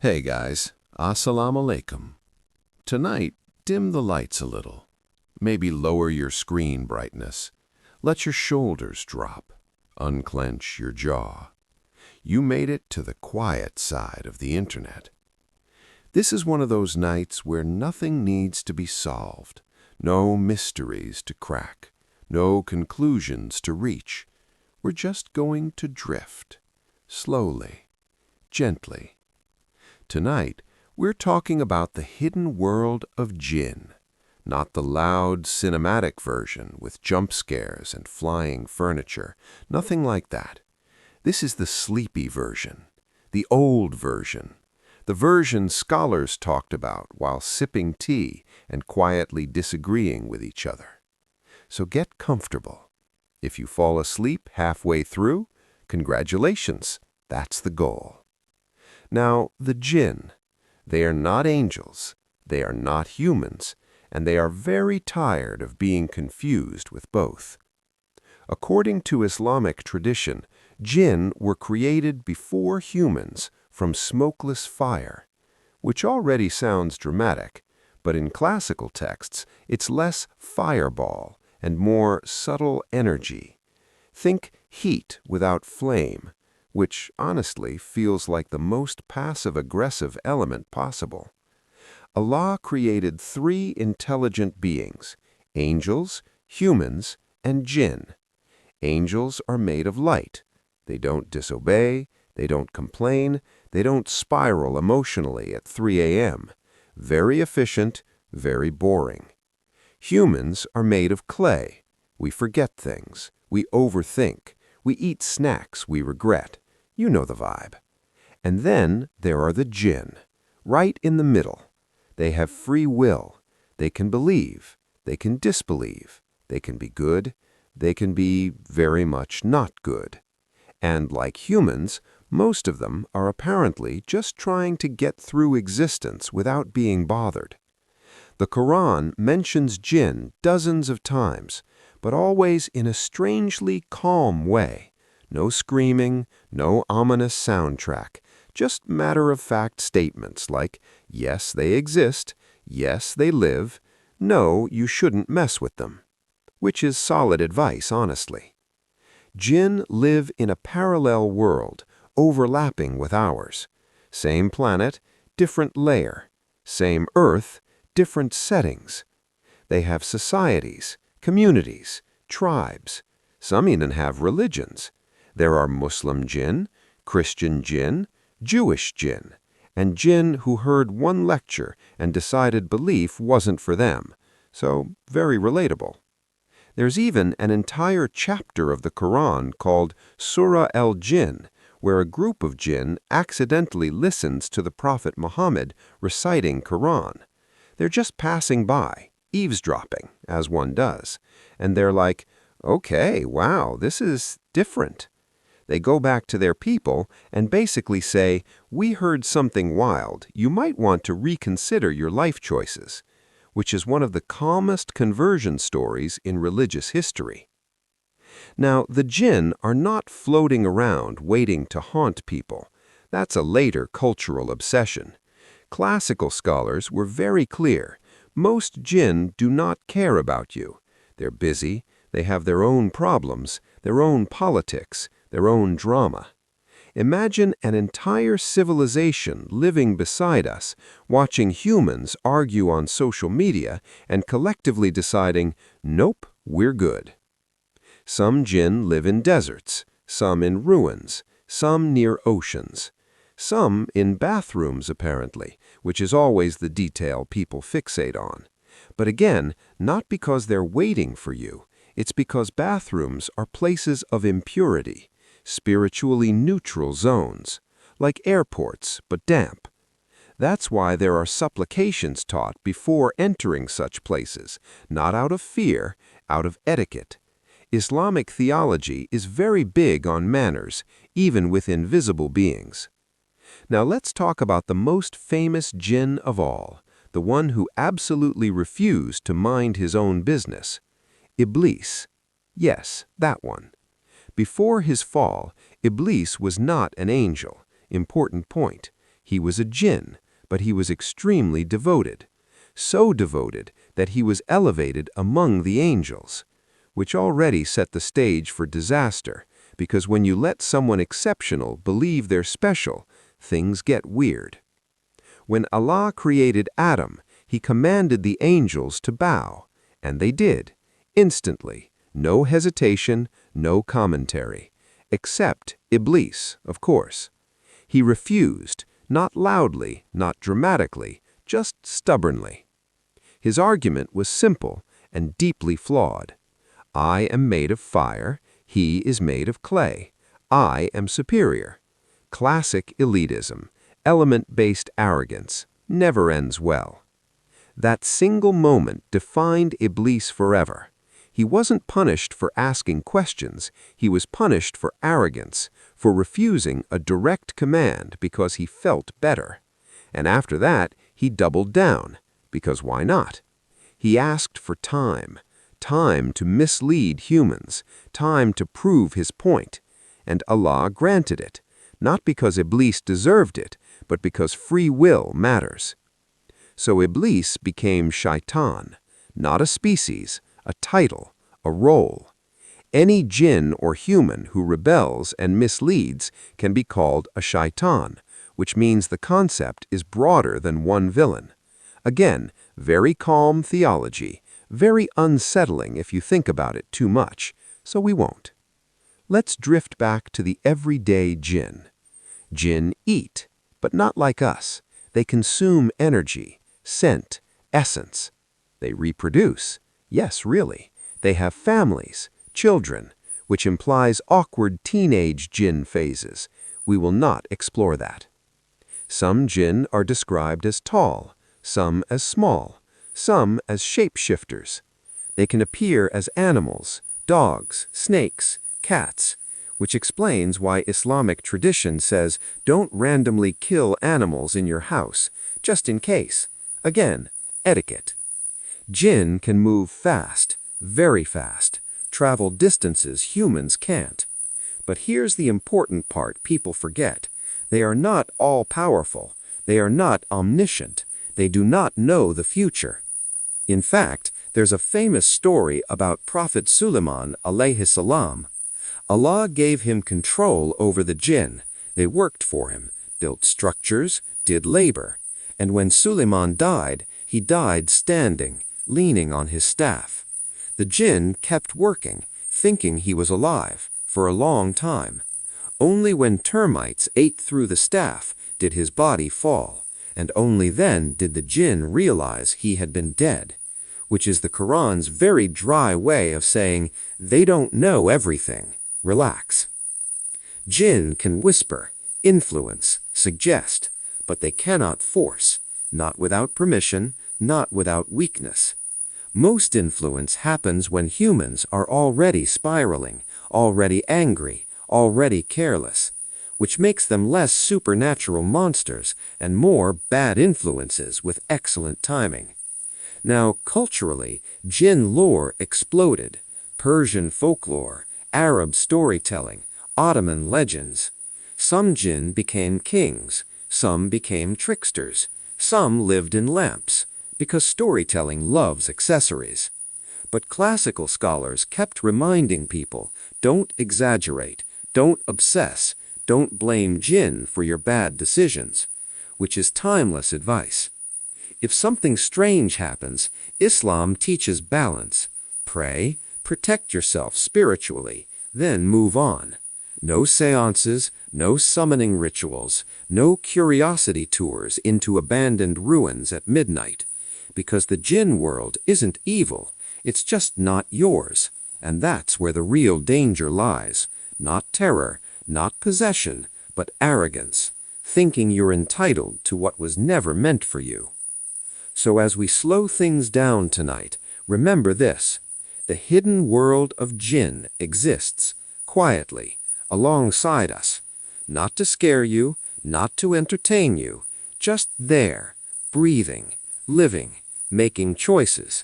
Hey guys, Assalamu alaikum. Tonight, dim the lights a little. Maybe lower your screen brightness. Let your shoulders drop. Unclench your jaw. You made it to the quiet side of the internet. This is one of those nights where nothing needs to be solved, no mysteries to crack, no conclusions to reach. We're just going to drift, slowly, gently. Tonight, we're talking about the hidden world of Jinn, not the loud, cinematic version with jump scares and flying furniture, nothing like that. This is the sleepy version, the old version, the version scholars talked about while sipping tea and quietly disagreeing with each other. So get comfortable. If you fall asleep halfway through, congratulations, that's the goal. Now, the Jinn, they are not angels, they are not humans, and they are very tired of being confused with both. According to Islamic tradition, Jinn were created before humans from smokeless fire, which already sounds dramatic, but in classical texts, it's less fireball and more subtle energy. Think heat without flame, which honestly feels like the most passive-aggressive element possible. Allah created three intelligent beings, angels, humans, and jinn. Angels are made of light. They don't disobey, they don't complain, they don't spiral emotionally at 3 a.m. Very efficient, very boring. Humans are made of clay. We forget things, we overthink, we eat snacks we regret. You know the vibe. And then there are the jinn, right in the middle. They have free will. They can believe. They can disbelieve. They can be good. They can be very much not good. And like humans, most of them are apparently just trying to get through existence without being bothered. The Qur'an mentions jinn dozens of times, but always in a strangely calm way. No screaming, no ominous soundtrack, just matter-of-fact statements like, yes, they exist, yes, they live, no, you shouldn't mess with them. Which is solid advice, honestly. Jinn live in a parallel world, overlapping with ours. Same planet, different layer. Same Earth, different settings. They have societies, communities, tribes. Some even have religions. There are Muslim jinn, Christian jinn, Jewish jinn, and jinn who heard one lecture and decided belief wasn't for them. So, very relatable. There's even an entire chapter of the Qur'an called Surah al-Jinn, where a group of jinn accidentally listens to the Prophet Muhammad reciting Qur'an. They're just passing by, eavesdropping, as one does, and they're like, okay, wow, this is different. They go back to their people and basically say, we heard something wild, you might want to reconsider your life choices, which is one of the calmest conversion stories in religious history. Now, the jinn are not floating around waiting to haunt people. That's a later cultural obsession. Classical scholars were very clear. Most jinn do not care about you. They're busy, they have their own problems, their own politics, their own drama. Imagine an entire civilization living beside us, watching humans argue on social media and collectively deciding, nope, we're good. Some jinn live in deserts, some in ruins, some near oceans, some in bathrooms apparently, which is always the detail people fixate on. But again, not because they're waiting for you, it's because bathrooms are places of impurity, spiritually neutral zones, like airports, but damp. That's why there are supplications taught before entering such places, not out of fear, out of etiquette. Islamic theology is very big on manners, even with invisible beings. Now let's talk about the most famous jinn of all, the one who absolutely refused to mind his own business. Iblis. Yes, that one. Before his fall, Iblis was not an angel. Important point. He was a jinn, but he was extremely devoted. So devoted that he was elevated among the angels, which already set the stage for disaster, because when you let someone exceptional believe they're special, things get weird. When Allah created Adam, he commanded the angels to bow, and they did, instantly, no hesitation, no commentary, except Iblis, of course. He refused, not loudly, not dramatically, just stubbornly. His argument was simple and deeply flawed. I am made of fire, he is made of clay. I am superior. Classic elitism, element-based arrogance, never ends well. That single moment defined Iblis forever. He wasn't punished for asking questions, he was punished for arrogance, for refusing a direct command because he felt better. And after that, he doubled down, because why not? He asked for time to mislead humans, time to prove his point, and Allah granted it, not because Iblis deserved it, but because free will matters. So Iblis became shaitan, not a species, a title, a role. Any jinn or human who rebels and misleads can be called a shaitan, which means the concept is broader than one villain. Again, very calm theology, very unsettling if you think about it too much, so we won't. Let's drift back to the everyday jinn. Jinn eat, but not like us. They consume energy, scent, essence. They reproduce. Yes, really. They have families, children, which implies awkward teenage jinn phases. We will not explore that. Some jinn are described as tall, some as small, some as shapeshifters. They can appear as animals, dogs, snakes, cats, which explains why Islamic tradition says don't randomly kill animals in your house, just in case. Again, etiquette. Jinn can move fast, very fast, travel distances humans can't. But here's the important part people forget. They are not all-powerful. They are not omniscient. They do not know the future. In fact, there's a famous story about Prophet Suleiman alayhi salam. Allah gave him control over the jinn. They worked for him, built structures, did labor. And when Suleiman died, he died standing, leaning on his staff. The jinn kept working, thinking he was alive, for a long time. Only when termites ate through the staff did his body fall, and only then did the jinn realize he had been dead, which is the Qur'an's very dry way of saying, they don't know everything. Relax. Jinn can whisper, influence, suggest, but they cannot force, not without permission, not without weakness. Most influence happens when humans are already spiraling, already angry, already careless, which makes them less supernatural monsters and more bad influences with excellent timing. Now, culturally, jinn lore exploded. Persian folklore, Arab storytelling, Ottoman legends. Some jinn became kings, some became tricksters, some lived in lamps, because storytelling loves accessories. But classical scholars kept reminding people, don't exaggerate, don't obsess, don't blame jinn for your bad decisions, which is timeless advice. If something strange happens, Islam teaches balance. Pray, protect yourself spiritually, then move on. No seances, no summoning rituals, no curiosity tours into abandoned ruins at midnight. Because the jinn world isn't evil, it's just not yours. And that's where the real danger lies. Not terror, not possession, but arrogance, thinking you're entitled to what was never meant for you. So as we slow things down tonight, remember this. The hidden world of jinn exists, quietly, alongside us. Not to scare you, not to entertain you, just there, breathing, living, making choices,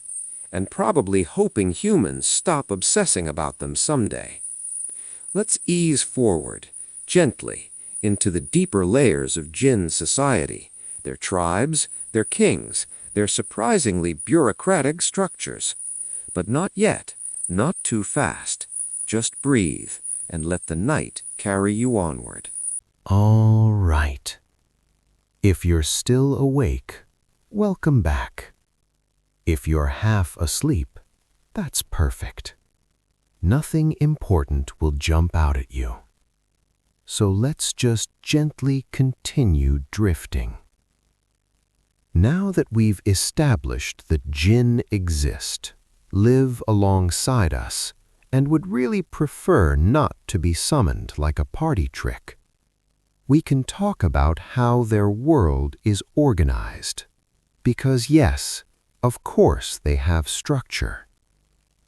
and probably hoping humans stop obsessing about them someday. Let's ease forward, gently, into the deeper layers of Jinn society, their tribes, their kings, their surprisingly bureaucratic structures. But not yet, not too fast. Just breathe and let the night carry you onward. All right. If you're still awake, welcome back. If you're half asleep, that's perfect. Nothing important will jump out at you. So let's just gently continue drifting. Now that we've established that Jinn exist, live alongside us, and would really prefer not to be summoned like a party trick, we can talk about how their world is organized. Because yes, of course they have structure.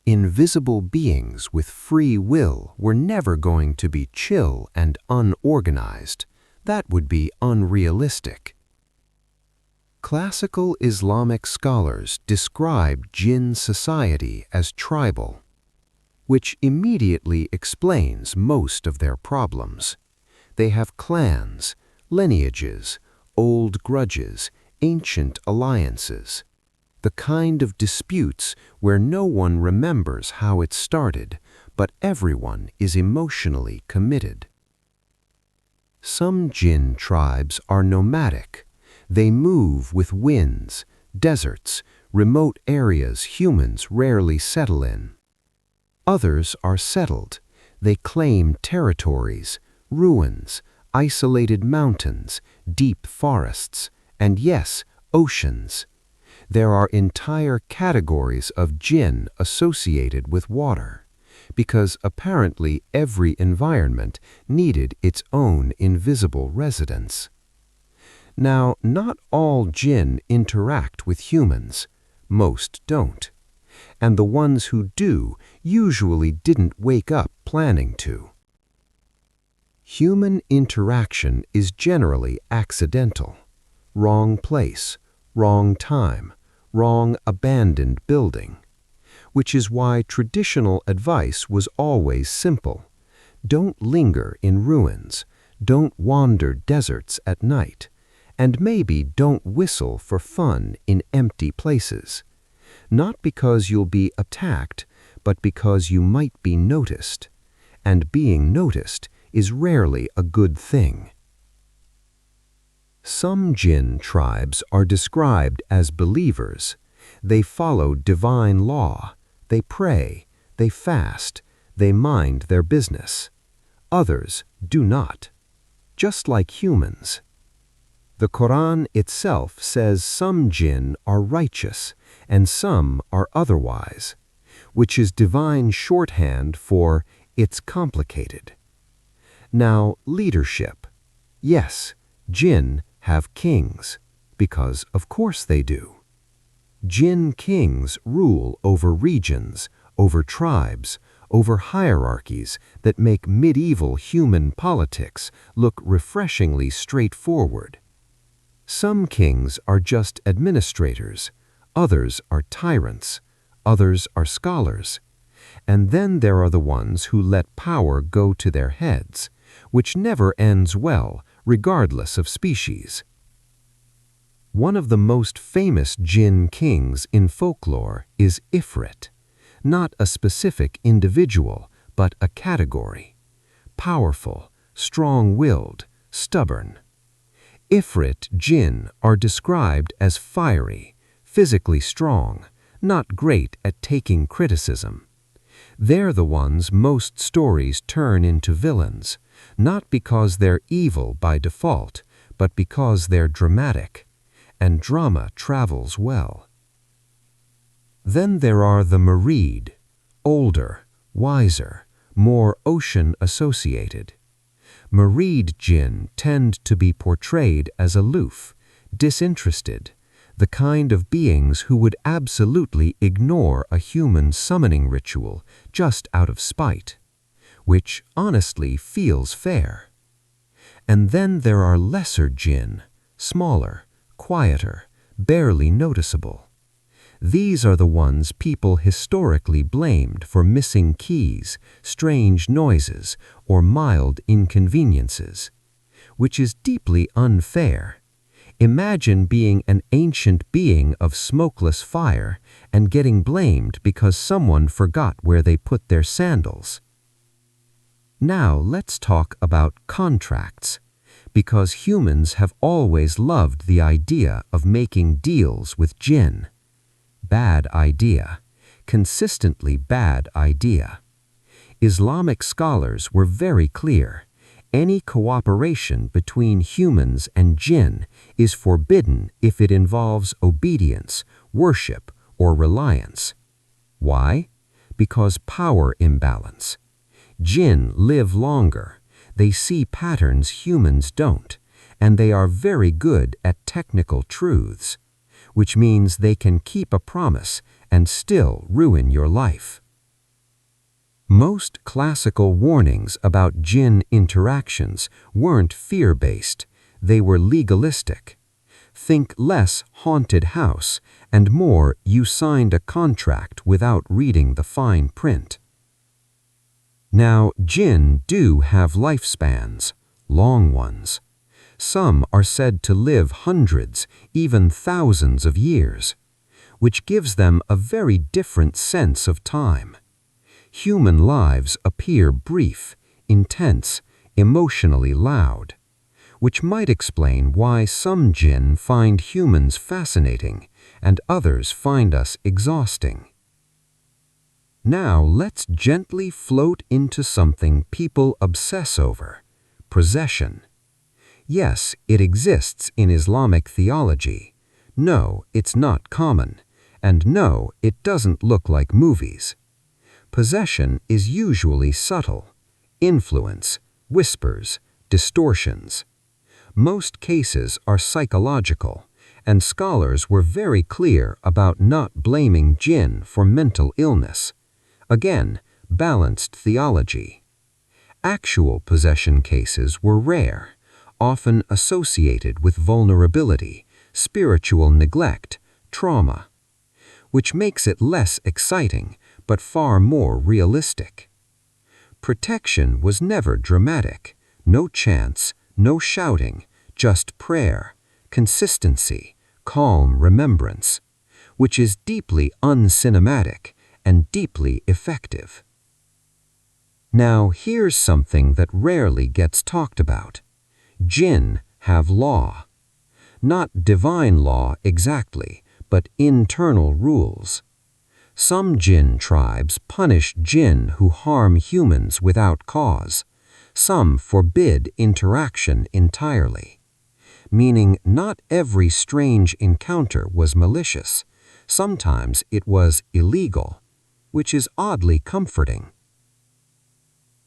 Invisible beings with free will were never going to be chill and unorganized. That would be unrealistic. Classical Islamic scholars describe Jinn society as tribal, which immediately explains most of their problems. They have clans, lineages, old grudges, ancient alliances, the kind of disputes where no one remembers how it started, but everyone is emotionally committed. Some Jinn tribes are nomadic. They move with winds, deserts, remote areas humans rarely settle in. Others are settled. They claim territories, ruins, isolated mountains, deep forests, and yes, oceans. There are entire categories of Jinn associated with water, because apparently every environment needed its own invisible residence. Now, not all Jinn interact with humans. Most don't. And the ones who do usually didn't wake up planning to. Human interaction is generally accidental. Wrong place, wrong time, wrong abandoned building. Which is why traditional advice was always simple. Don't linger in ruins. Don't wander deserts at night. And maybe don't whistle for fun in empty places. Not because you'll be attacked, but because you might be noticed. And being noticed is rarely a good thing. Some Jinn tribes are described as believers. They follow divine law. They pray. They fast. They mind their business. Others do not. Just like humans. The Qur'an itself says some Jinn are righteous and some are otherwise, which is divine shorthand for it's complicated. Now, leadership. Yes, Jinn have kings, because of course they do. Jinn kings rule over regions, over tribes, over hierarchies that make medieval human politics look refreshingly straightforward. Some kings are just administrators, others are tyrants, others are scholars, and then there are the ones who let power go to their heads, which never ends well, regardless of species. One of the most famous Jinn kings in folklore is Ifrit, not a specific individual, but a category. Powerful, strong-willed, stubborn. Ifrit Jinn are described as fiery, physically strong, not great at taking criticism. They're the ones most stories turn into villains, not because they're evil by default, but because they're dramatic, and drama travels well. Then there are the Marid, older, wiser, more ocean-associated. Marid Jinn tend to be portrayed as aloof, disinterested, the kind of beings who would absolutely ignore a human summoning ritual just out of spite, which honestly feels fair. And then there are lesser Jinn, smaller, quieter, barely noticeable. These are the ones people historically blamed for missing keys, strange noises, or mild inconveniences, which is deeply unfair. Imagine being an ancient being of smokeless fire and getting blamed because someone forgot where they put their sandals. Now let's talk about contracts, because humans have always loved the idea of making deals with jinn. Bad idea. Consistently bad idea. Islamic scholars were very clear. Any cooperation between humans and jinn is forbidden if it involves obedience, worship, or reliance. Why? Because power imbalance. Jinn live longer. They see patterns humans don't, and they are very good at technical truths, which means they can keep a promise and still ruin your life. Most classical warnings about jinn interactions weren't fear-based, they were legalistic. Think less haunted house and more you signed a contract without reading the fine print. Now, jinn do have lifespans, long ones. Some are said to live hundreds, even thousands of years, which gives them a very different sense of time. Human lives appear brief, intense, emotionally loud, which might explain why some jinn find humans fascinating and others find us exhausting. Now let's gently float into something people obsess over: possession. Yes, it exists in Islamic theology. No, it's not common. And no, it doesn't look like movies. Possession is usually subtle. Influence, whispers, distortions. Most cases are psychological, and scholars were very clear about not blaming jinn for mental illness. Again, balanced theology. Actual possession cases were rare, often associated with vulnerability, spiritual neglect, trauma, which makes it less exciting but far more realistic. Protection was never dramatic, no chants, no shouting, just prayer, consistency, calm remembrance, which is deeply uncinematic and deeply effective. Now here's something that rarely gets talked about. Jinn have law. Not divine law exactly, but internal rules. Some jinn tribes punish jinn who harm humans without cause. Some forbid interaction entirely. Meaning not every strange encounter was malicious. Sometimes it was illegal, which is oddly comforting.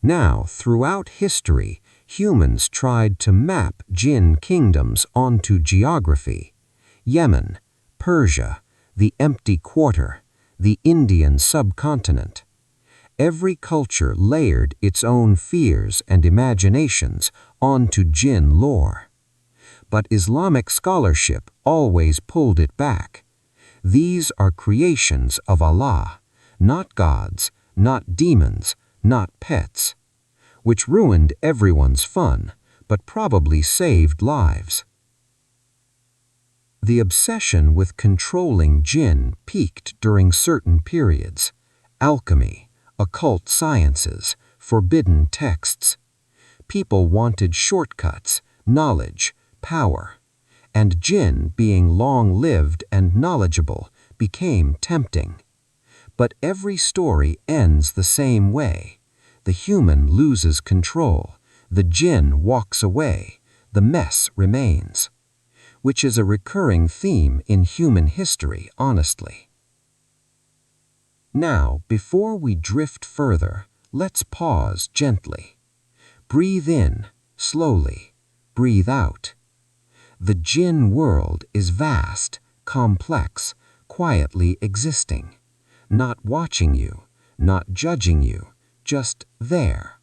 Now, throughout history, humans tried to map jinn kingdoms onto geography. Yemen, Persia, the Empty Quarter, the Indian subcontinent. Every culture layered its own fears and imaginations onto jinn lore. But Islamic scholarship always pulled it back. These are creations of Allah, not gods, not demons, not pets, which ruined everyone's fun, but probably saved lives. The obsession with controlling jinn peaked during certain periods: alchemy, occult sciences, forbidden texts. People wanted shortcuts, knowledge, power, and jinn, being long-lived and knowledgeable, became tempting. But every story ends the same way. The human loses control, the jinn walks away, the mess remains, which is a recurring theme in human history, honestly. Now, before we drift further, let's pause gently. Breathe in, slowly. Breathe out. The jinn world is vast, complex, quietly existing, not watching you, not judging you, just there.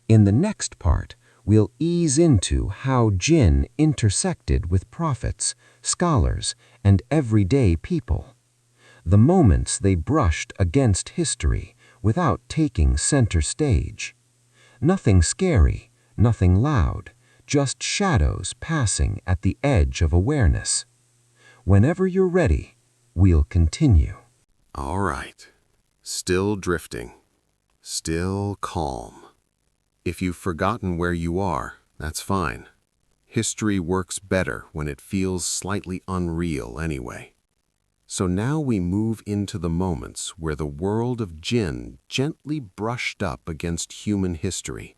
In the next part, we'll ease into how jinn intersected with prophets, scholars, and everyday people. The moments they brushed against history without taking center stage. Nothing scary, nothing loud, just shadows passing at the edge of awareness. Whenever you're ready, we'll continue. All right. Still drifting. Still calm. If you've forgotten where you are, that's fine. History works better when it feels slightly unreal anyway. So now we move into the moments where the world of Jinn gently brushed up against human history.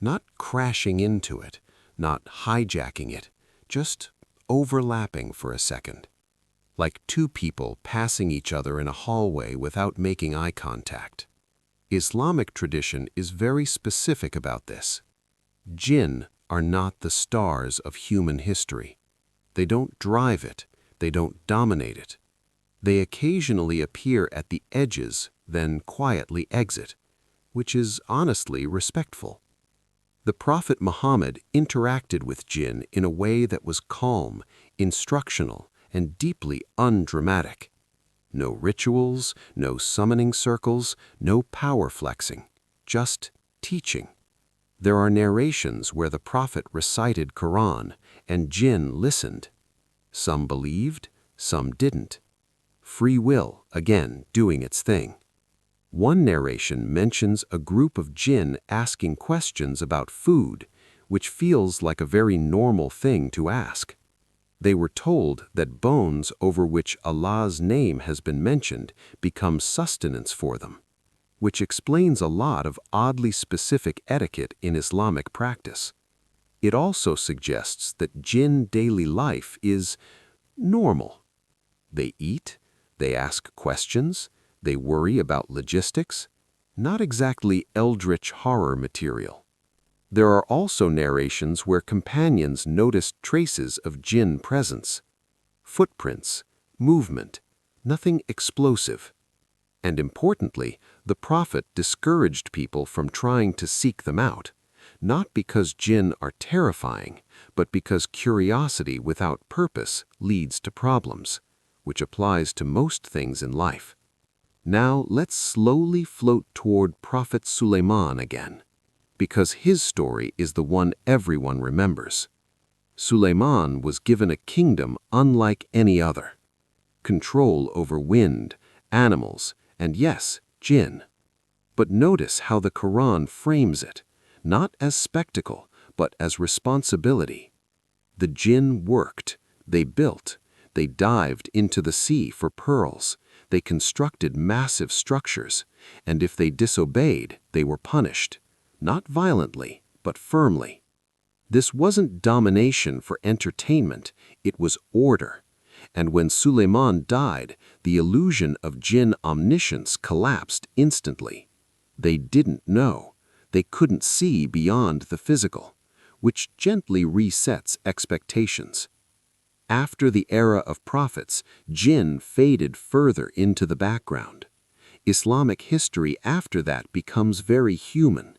Not crashing into it, not hijacking it, just overlapping for a second. Like two people passing each other in a hallway without making eye contact. Islamic tradition is very specific about this. Jinn are not the stars of human history. They don't drive it, they don't dominate it. They occasionally appear at the edges, then quietly exit, which is honestly respectful. The Prophet Muhammad interacted with Jinn in a way that was calm, instructional, and deeply undramatic. No rituals, no summoning circles, no power flexing, just teaching. There are narrations where the Prophet recited Qur'an and Jinn listened. Some believed, some didn't. Free will, again, doing its thing. One narration mentions a group of Jinn asking questions about food, which feels like a very normal thing to ask. They were told that bones over which Allah's name has been mentioned become sustenance for them, which explains a lot of oddly specific etiquette in Islamic practice. It also suggests that Jinn daily life is normal. They eat, they ask questions, they worry about logistics, not exactly eldritch horror material. There are also narrations where companions noticed traces of Jinn presence. Footprints, movement, nothing explosive. And importantly, the Prophet discouraged people from trying to seek them out, not because Jinn are terrifying, but because curiosity without purpose leads to problems, which applies to most things in life. Now let's slowly float toward Prophet Suleiman again, because his story is the one everyone remembers. Suleiman was given a kingdom unlike any other. Control over wind, animals, and yes, Jinn. But notice how the Qur'an frames it, not as spectacle, but as responsibility. The Jinn worked, they built, they dived into the sea for pearls, they constructed massive structures, and if they disobeyed, they were punished. Not violently, but firmly. This wasn't domination for entertainment, it was order. And when Suleiman died, the illusion of Jinn omniscience collapsed instantly. They didn't know. They couldn't see beyond the physical, which gently resets expectations. After the era of prophets, Jinn faded further into the background. Islamic history after that becomes very human.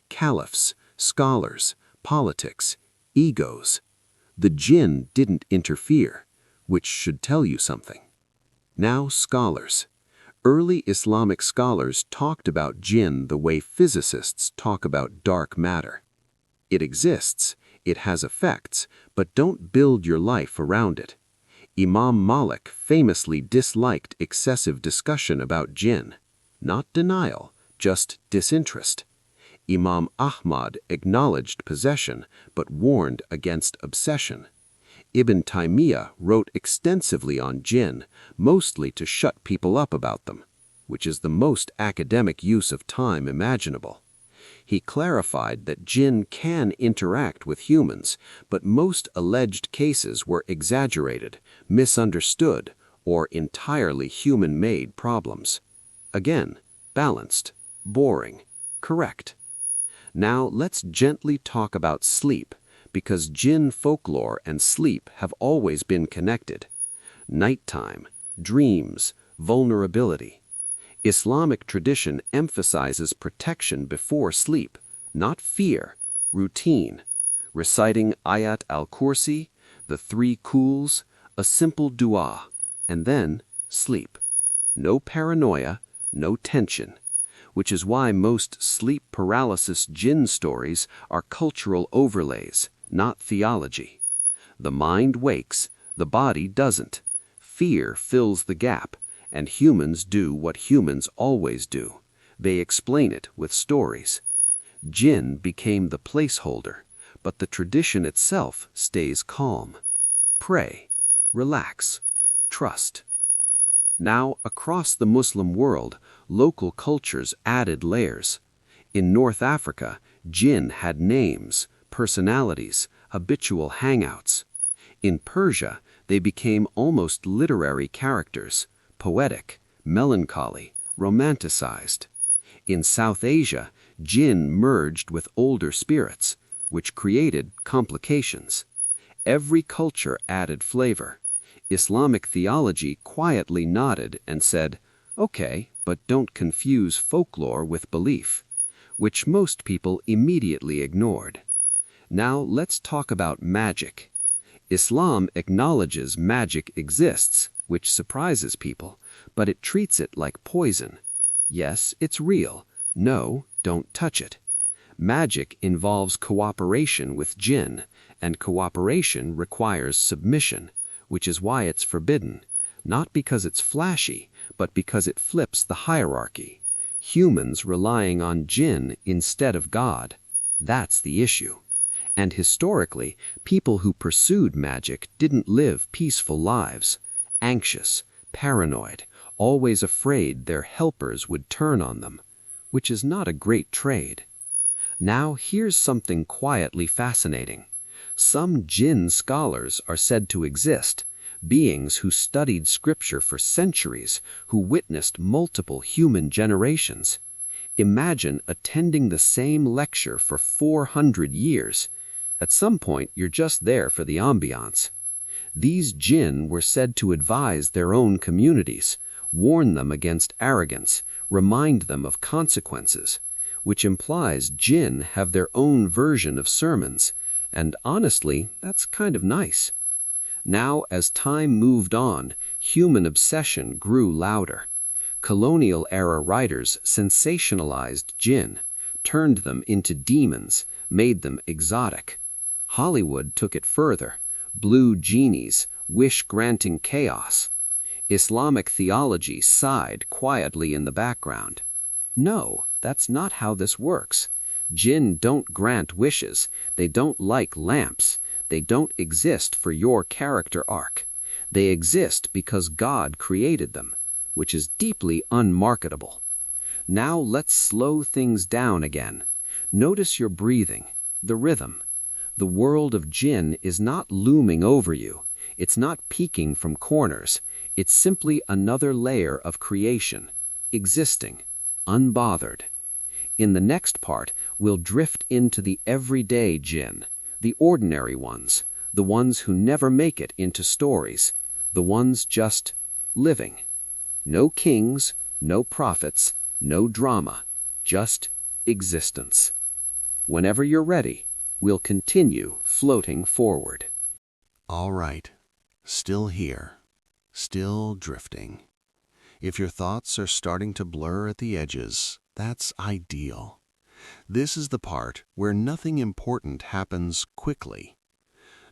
Caliphs, scholars, politics, egos. The Jinn didn't interfere, which should tell you something. Now scholars. Early Islamic scholars talked about Jinn the way physicists talk about dark matter. It exists, it has effects, but don't build your life around it. Imam Malik famously disliked excessive discussion about Jinn. Not denial, just disinterest. Imam Ahmad acknowledged possession, but warned against obsession. Ibn Taymiyyah wrote extensively on Jinn, mostly to shut people up about them, which is the most academic use of time imaginable. He clarified that Jinn can interact with humans, but most alleged cases were exaggerated, misunderstood, or entirely human-made problems. Again, balanced, boring, correct. Now let's gently talk about sleep, because Jinn folklore and sleep have always been connected. Nighttime, dreams, vulnerability. Islamic tradition emphasizes protection before sleep, not fear, routine. Reciting Ayat al-Kursi, the 3 Quls, a simple dua, and then sleep. No paranoia, no tension. Which is why most sleep paralysis Jinn stories are cultural overlays, not theology. The mind wakes, the body doesn't. Fear fills the gap, and humans do what humans always do. They explain it with stories. Jinn became the placeholder, but the tradition itself stays calm. Pray, relax, trust. Now, across the Muslim world, local cultures added layers. In North Africa, jinn had names, personalities, habitual hangouts. In Persia, they became almost literary characters, poetic, melancholy, romanticized. In South Asia, jinn merged with older spirits, which created complications. Every culture added flavor. Islamic theology quietly nodded and said, "Okay, but don't confuse folklore with belief," which most people immediately ignored. Now let's talk about magic. Islam acknowledges magic exists, which surprises people, but it treats it like poison. Yes, it's real. No, don't touch it. Magic involves cooperation with jinn, and cooperation requires submission, which is why it's forbidden, not because it's flashy, but because it flips the hierarchy. Humans relying on jinn instead of God. That's the issue. And historically, people who pursued magic didn't live peaceful lives. Anxious, paranoid, always afraid their helpers would turn on them, which is not a great trade. Now here's something quietly fascinating. Some jinn scholars are said to exist, beings who studied scripture for centuries, who witnessed multiple human generations. Imagine attending the same lecture for 400 years. At some point, you're just there for the ambiance. These jinn were said to advise their own communities, warn them against arrogance, remind them of consequences, which implies jinn have their own version of sermons, and honestly, that's kind of nice. Now, as time moved on, human obsession grew louder. Colonial-era writers sensationalized jinn, turned them into demons, made them exotic. Hollywood took it further. Blue genies, wish-granting chaos. Islamic theology sighed quietly in the background. No, that's not how this works. Jinn don't grant wishes. They don't like lamps. They don't exist for your character arc. They exist because God created them, which is deeply unmarketable. Now let's slow things down again. Notice your breathing, the rhythm. The world of jinn is not looming over you. It's not peeking from corners. It's simply another layer of creation, existing, unbothered. In the next part, we'll drift into the everyday jinn, the ordinary ones, the ones who never make it into stories, the ones just living. No kings, no prophets, no drama, just existence. Whenever you're ready, we'll continue floating forward. All right, still here, still drifting. If your thoughts are starting to blur at the edges, that's ideal. This is the part where nothing important happens quickly.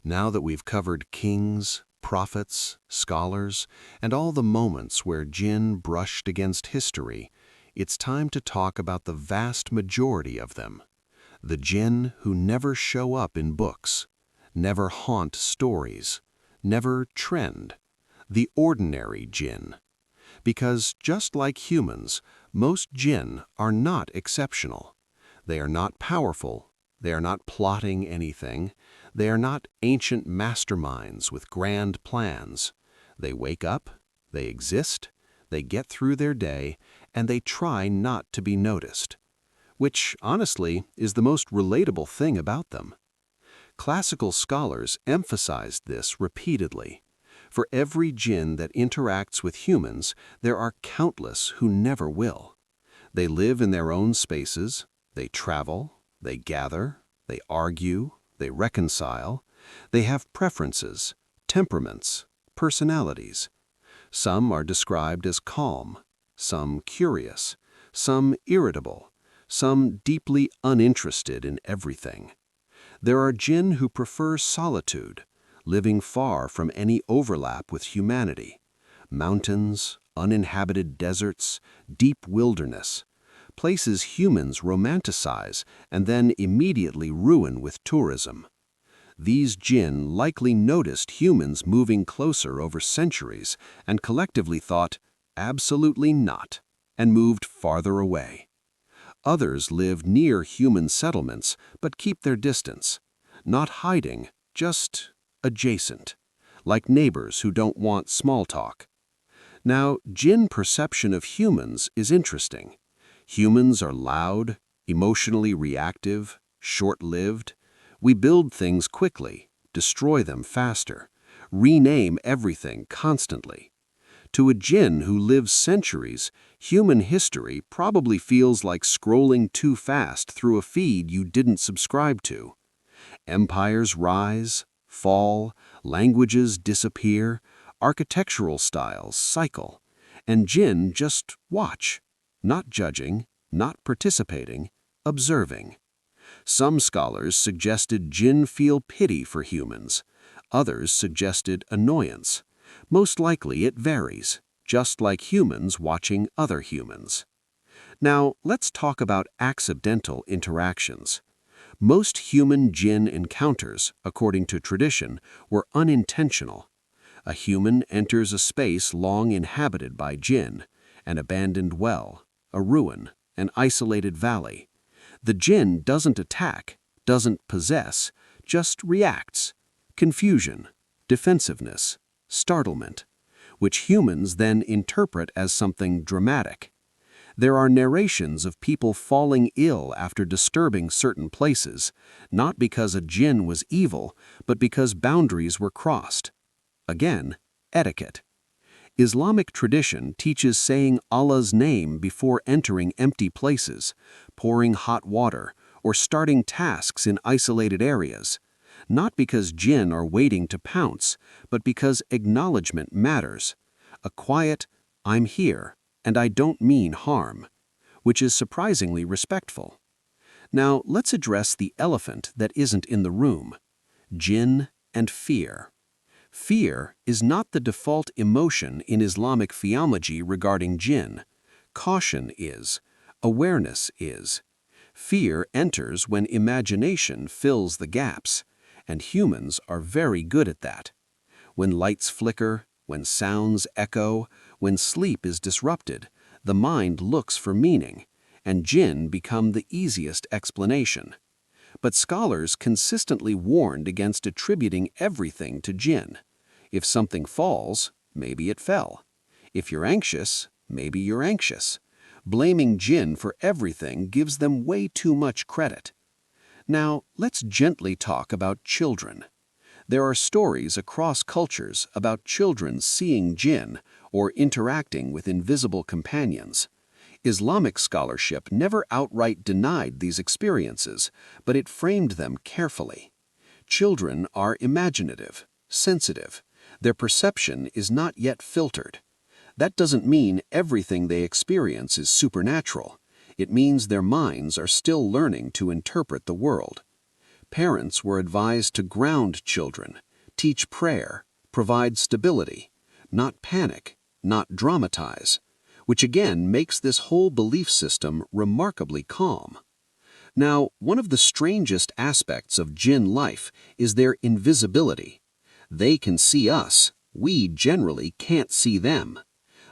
Now that we've covered kings, prophets, scholars, and all the moments where jinn brushed against history, it's time to talk about the vast majority of them. The jinn who never show up in books, never haunt stories, never trend. The ordinary jinn. Because just like humans, most jinn are not exceptional. They are not powerful. They are not plotting anything. They are not ancient masterminds with grand plans. They wake up, they exist, they get through their day, and they try not to be noticed. Which, honestly, is the most relatable thing about them. Classical scholars emphasized this repeatedly. For every jinn that interacts with humans, there are countless who never will. They live in their own spaces, they travel, they gather, they argue, they reconcile, they have preferences, temperaments, personalities. Some are described as calm, some curious, some irritable, some deeply uninterested in everything. There are jinn who prefer solitude, living far from any overlap with humanity. Mountains, uninhabited deserts, deep wilderness, places humans romanticize and then immediately ruin with tourism. These jinn likely noticed humans moving closer over centuries and collectively thought, absolutely not, and moved farther away. Others live near human settlements but keep their distance, not hiding, just adjacent, like neighbors who don't want small talk. Now, jinn perception of humans is interesting. Humans are loud, emotionally reactive, short-lived. We build things quickly, destroy them faster, rename everything constantly. To a jinn who lives centuries, human history probably feels like scrolling too fast through a feed you didn't subscribe to. Empires rise, fall, languages disappear, architectural styles cycle, and jinn just watch, not judging, not participating, observing. Some scholars suggested jinn feel pity for humans. Others suggested annoyance. Most likely it varies, just like humans watching other humans. Now, let's talk about accidental interactions. Most human jinn encounters, according to tradition, were unintentional. A human enters a space long inhabited by jinn, an abandoned well, a ruin, an isolated valley. The jinn doesn't attack, doesn't possess, just reacts. Confusion, defensiveness, startlement, which humans then interpret as something dramatic. There are narrations of people falling ill after disturbing certain places, not because a jinn was evil, but because boundaries were crossed. Again, etiquette. Islamic tradition teaches saying Allah's name before entering empty places, pouring hot water, or starting tasks in isolated areas, not because jinn are waiting to pounce, but because acknowledgement matters. A quiet, "I'm here, and I don't mean harm," which is surprisingly respectful. Now, let's address the elephant that isn't in the room: jinn and fear. Fear is not the default emotion in Islamic theology regarding jinn. Caution is. Awareness is. Fear enters when imagination fills the gaps, and humans are very good at that. When lights flicker, when sounds echo, when sleep is disrupted, the mind looks for meaning, and jinn become the easiest explanation. But scholars consistently warned against attributing everything to jinn. If something falls, maybe it fell. If you're anxious, maybe you're anxious. Blaming jinn for everything gives them way too much credit. Now, let's gently talk about children. There are stories across cultures about children seeing jinn or interacting with invisible companions. Islamic scholarship never outright denied these experiences, but it framed them carefully. Children are imaginative, sensitive. Their perception is not yet filtered. That doesn't mean everything they experience is supernatural. It means their minds are still learning to interpret the world. Parents were advised to ground children, teach prayer, provide stability, not panic, not dramatize, which again makes this whole belief system remarkably calm. Now, one of the strangest aspects of jinn life is their invisibility. They can see us, we generally can't see them.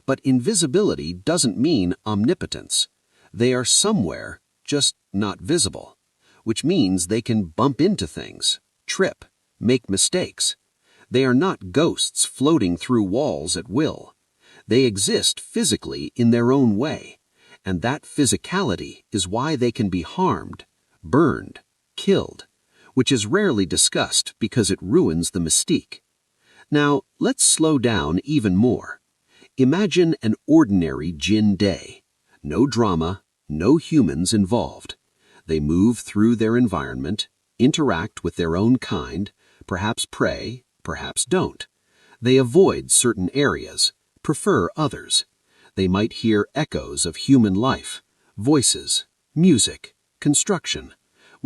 But invisibility doesn't mean omnipotence. They are somewhere, just not visible, which means they can bump into things, trip, make mistakes. They are not ghosts floating through walls at will. They exist physically in their own way, and that physicality is why they can be harmed, burned, killed, which is rarely discussed because it ruins the mystique. Now, let's slow down even more. Imagine an ordinary jinn day. No drama, no humans involved. They move through their environment, interact with their own kind, perhaps pray, perhaps don't. They avoid certain areas, prefer others. They might hear echoes of human life, voices, music, construction,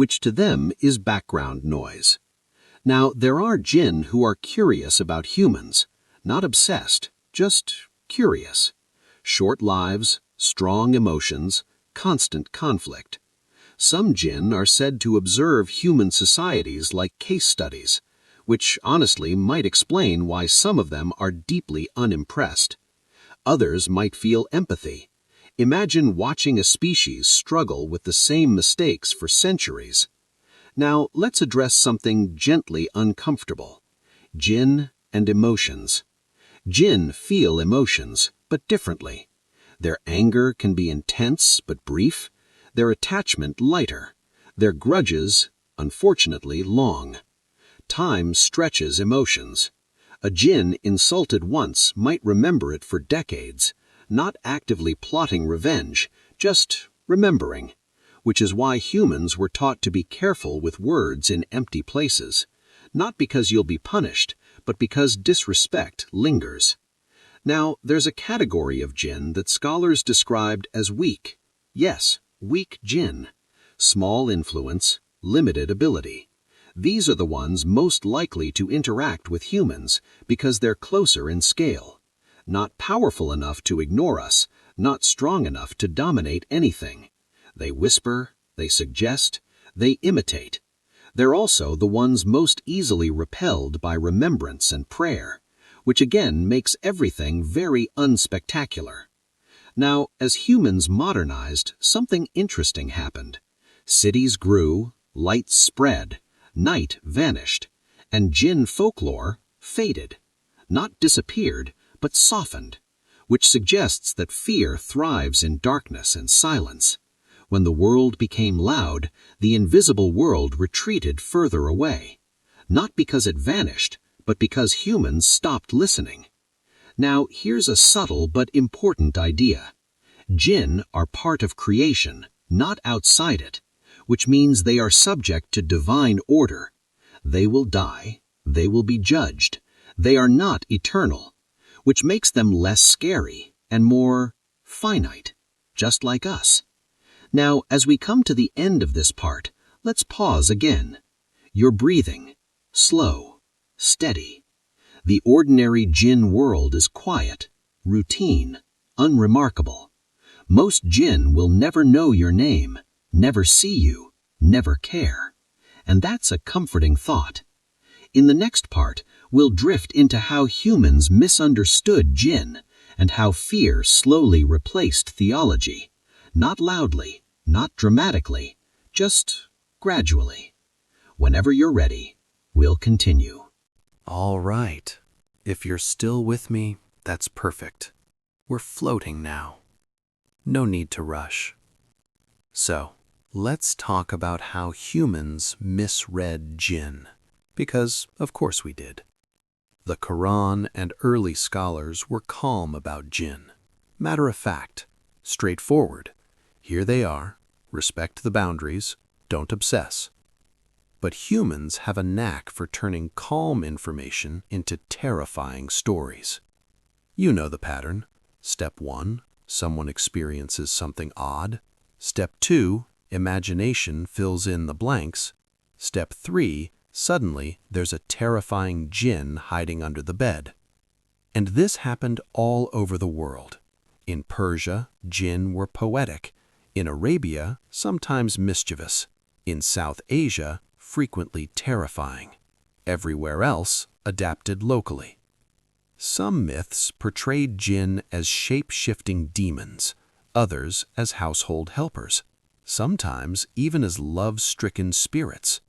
which to them is background noise. Now, there are jinn who are curious about humans, not obsessed, just curious. Short lives, strong emotions, constant conflict. Some jinn are said to observe human societies like case studies, which honestly might explain why some of them are deeply unimpressed. Others might feel empathy. Imagine watching a species struggle with the same mistakes for centuries. Now, let's address something gently uncomfortable: jinn and emotions. Jinn feel emotions, but differently. Their anger can be intense but brief, their attachment lighter, their grudges, unfortunately, long. Time stretches emotions. A jinn insulted once might remember it for decades, not actively plotting revenge, just remembering, which is why humans were taught to be careful with words in empty places, not because you'll be punished, but because disrespect lingers. Now, there's a category of jinn that scholars described as weak. Yes, weak jinn. Small influence, limited ability. These are the ones most likely to interact with humans because they're closer in scale. Not powerful enough to ignore us, not strong enough to dominate anything. They whisper, they suggest, they imitate. They're also the ones most easily repelled by remembrance and prayer, which again makes everything very unspectacular. Now, as humans modernized, something interesting happened. Cities grew, light spread, night vanished, and jinn folklore faded. Not disappeared, but softened, which suggests that fear thrives in darkness and silence. When the world became loud, the invisible world retreated further away, not because it vanished, but because humans stopped listening. Now, here's a subtle but important idea. Jinn are part of creation, not outside it, which means they are subject to divine order. They will die, they will be judged. They are not eternal, which makes them less scary and more finite, just like us. Now, as we come to the end of this part, let's pause again. You're breathing, slow, steady. The ordinary jinn world is quiet, routine, unremarkable. Most jinn will never know your name, never see you, never care. And that's a comforting thought. In the next part, we'll drift into how humans misunderstood jinn and how fear slowly replaced theology. Not loudly, not dramatically, just gradually. Whenever you're ready, we'll continue. All right. If you're still with me, that's perfect. We're floating now. No need to rush. So, let's talk about how humans misread jinn. Because, of course we did. The Qur'an and early scholars were calm about jinn. Matter of fact, straightforward. Here they are. Respect the boundaries. Don't obsess. But humans have a knack for turning calm information into terrifying stories. You know the pattern. Step 1, someone experiences something odd. Step 2, imagination fills in the blanks. Step 3, suddenly there's a terrifying jinn hiding under the bed. And this happened all over the world. In Persia, jinn were poetic. In Arabia, sometimes mischievous. In South Asia, frequently terrifying. Everywhere else, adapted locally. Some myths portrayed jinn as shape-shifting demons, others as household helpers, sometimes even as love-stricken spirits.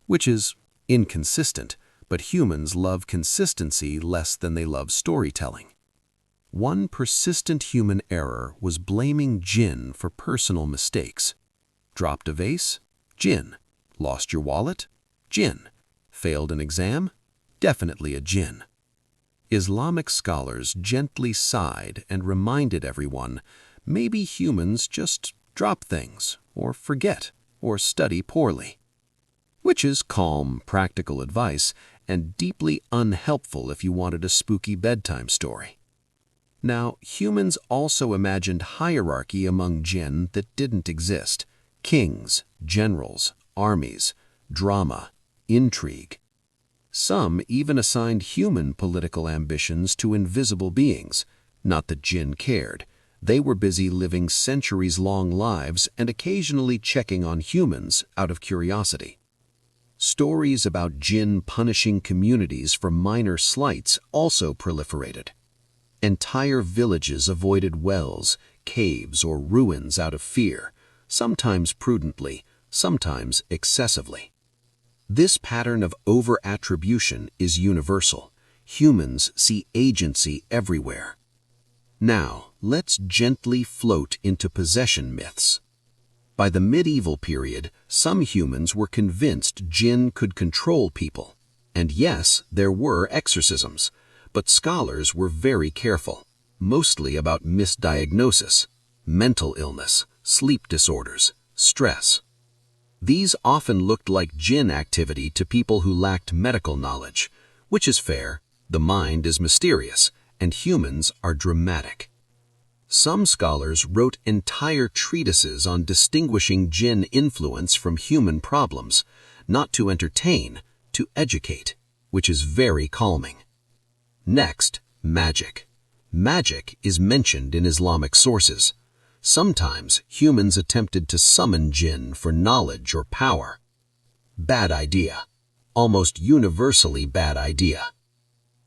Which is inconsistent, but humans love consistency less than they love storytelling. One persistent human error was blaming jinn for personal mistakes. Dropped a vase? Jinn. Lost your wallet? Jinn. Failed an exam? Definitely a jinn. Islamic scholars gently sighed and reminded everyone, maybe humans just drop things, or forget, or study poorly. Which is calm, practical advice and deeply unhelpful if you wanted a spooky bedtime story. Now, humans also imagined hierarchy among jinn that didn't exist. Kings, generals, armies, drama, intrigue. Some even assigned human political ambitions to invisible beings. Not that Jinn cared. They were busy living centuries-long lives and occasionally checking on humans out of curiosity. Stories about Jinn punishing communities for minor slights also proliferated. Entire villages avoided wells, caves, or ruins out of fear, sometimes prudently, sometimes excessively. This pattern of over-attribution is universal. Humans see agency everywhere. Now, let's gently float into possession myths. By the medieval period, some humans were convinced Jinn could control people. And yes, there were exorcisms, but scholars were very careful, mostly about misdiagnosis, mental illness, sleep disorders, stress. These often looked like Jinn activity to people who lacked medical knowledge, which is fair. The mind is mysterious, and humans are dramatic. Some scholars wrote entire treatises on distinguishing Jinn influence from human problems, not to entertain, to educate, which is very calming. Next, magic. Magic is mentioned in Islamic sources. Sometimes humans attempted to summon Jinn for knowledge or power. Bad idea. Almost universally bad idea.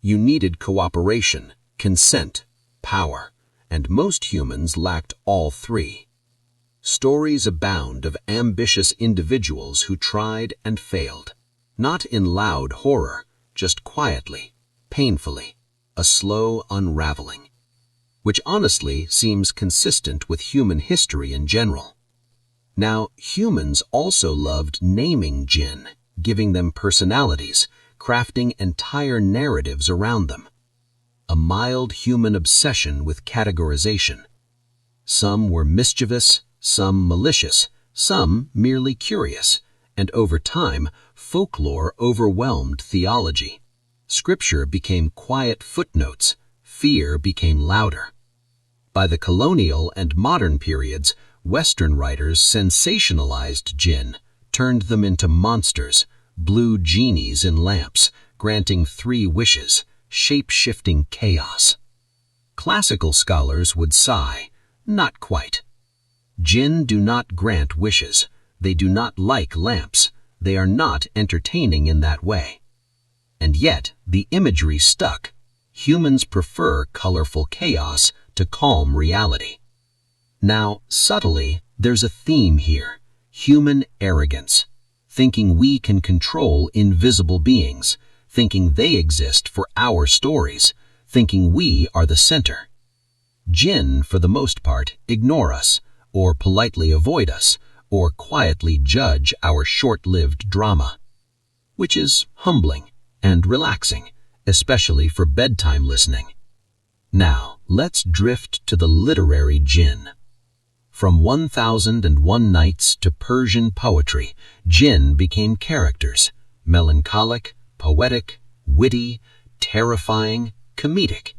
You needed cooperation, consent, power, and most humans lacked all three. Stories abound of ambitious individuals who tried and failed. Not in loud horror, just quietly, painfully, a slow unraveling, which honestly seems consistent with human history in general. Now, humans also loved naming Jinn, giving them personalities, crafting entire narratives around them. A mild human obsession with categorization. Some were mischievous, some malicious, some merely curious, and over time, folklore overwhelmed theology. Scripture became quiet footnotes, fear became louder. By the colonial and modern periods, Western writers sensationalized Jinn, turned them into monsters, blue genies in lamps, granting 3 wishes, shape-shifting chaos. Classical scholars would sigh, not quite. Jinn do not grant wishes. They do not like lamps. They are not entertaining in that way. And yet, the imagery stuck. Humans prefer colorful chaos to calm reality. Now, subtly, there's a theme here. Human arrogance. Thinking we can control invisible beings. Thinking they exist for our stories. Thinking we are the center. Jinn, for the most part, ignore us, or politely avoid us, or quietly judge our short-lived drama. Which is humbling and relaxing, especially for bedtime listening. Now, let's drift to the literary Jinn. From 1001 Nights to Persian poetry, Jinn became characters, melancholic, poetic, witty, terrifying, comedic.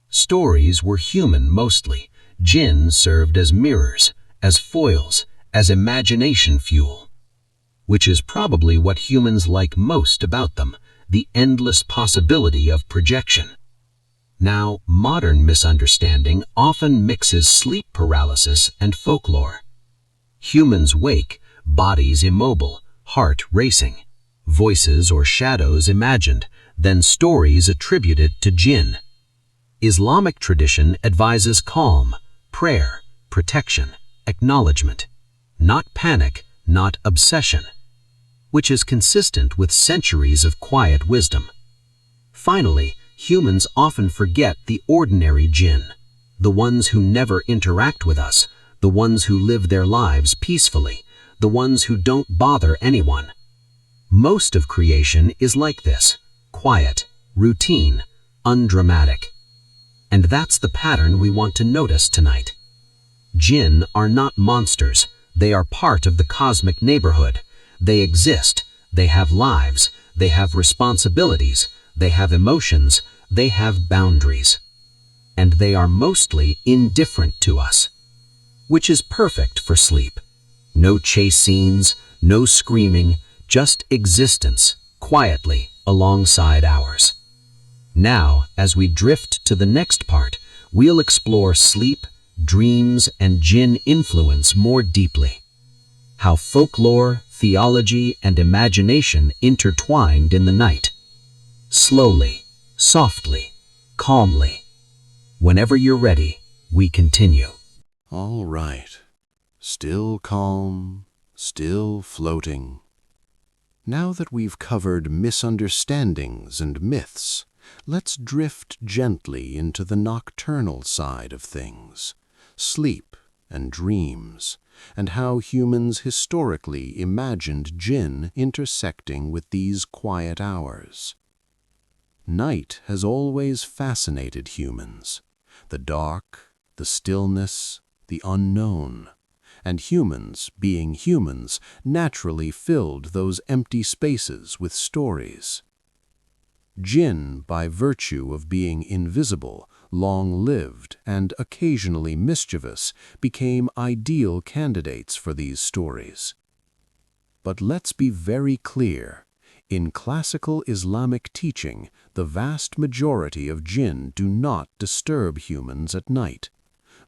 Stories were human mostly. Jinn served as mirrors, as foils, as imagination fuel. Which is probably what humans like most about them, the endless possibility of projection. Now, modern misunderstanding often mixes sleep paralysis and folklore. Humans wake, bodies immobile, heart racing, voices or shadows imagined, then stories attributed to Jinn. Islamic tradition advises calm, prayer, protection, acknowledgement, not panic, not obsession, which is consistent with centuries of quiet wisdom. Finally, humans often forget the ordinary Jinn, the ones who never interact with us, the ones who live their lives peacefully, the ones who don't bother anyone. Most of creation is like this, quiet, routine, undramatic. And that's the pattern we want to notice tonight. Jinn are not monsters. They are part of the cosmic neighborhood. They exist. They have lives. They have responsibilities. They have emotions. They have boundaries. And they are mostly indifferent to us. Which is perfect for sleep. No chase scenes, No screaming, just existence, quietly alongside ours. Now, as we drift to the next part, we'll explore sleep, dreams, and Jinn influence more deeply. How folklore, theology, and imagination intertwined in the night. Slowly, softly, calmly. Whenever you're ready, we continue. All right. Still calm, still floating. Now that we've covered misunderstandings and myths, let's drift gently into the nocturnal side of things, sleep and dreams, and how humans historically imagined Jinn intersecting with these quiet hours. Night has always fascinated humans. The dark, the stillness, the unknown. And humans, being humans, naturally filled those empty spaces with stories. Jinn, by virtue of being invisible, long-lived, and occasionally mischievous, became ideal candidates for these stories. But let's be very clear. In classical Islamic teaching, the vast majority of Jinn do not disturb humans at night.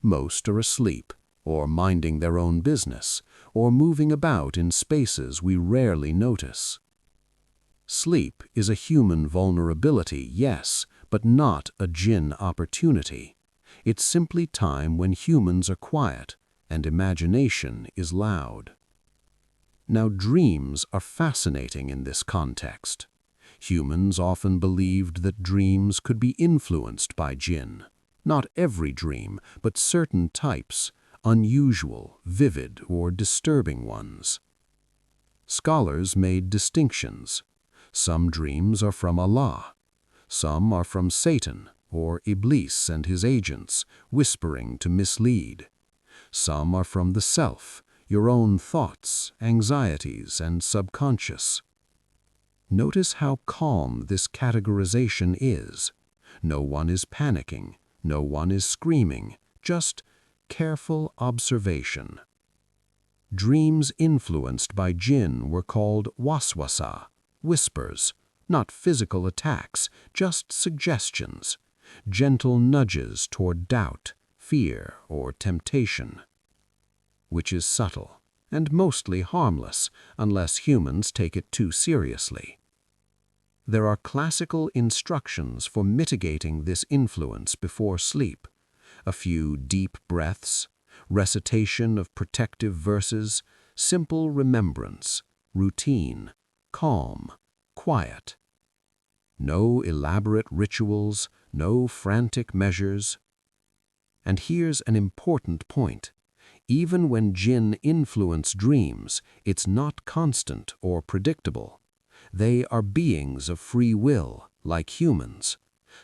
Most are asleep, or minding their own business, or moving about in spaces we rarely notice. Sleep is a human vulnerability, yes, but not a Jinn opportunity. It's simply time when humans are quiet and imagination is loud. Now, dreams are fascinating in this context. Humans often believed that dreams could be influenced by Jinn. Not every dream, but certain types, unusual, vivid, or disturbing ones. Scholars made distinctions. Some dreams are from Allah. Some are from Satan, or Iblis and his agents, whispering to mislead. Some are from the self, your own thoughts, anxieties, and subconscious. Notice how calm this categorization is. No one is panicking, no one is screaming, just careful observation. Dreams influenced by Jinn were called waswasa, whispers, not physical attacks, just suggestions, gentle nudges toward doubt, fear, or temptation, which is subtle and mostly harmless unless humans take it too seriously. There are classical instructions for mitigating this influence before sleep. A few deep breaths, recitation of protective verses, simple remembrance, routine, calm, quiet. No elaborate rituals, no frantic measures. And here's an important point. Even when Jinn influence dreams, it's not constant or predictable. They are beings of free will, like humans.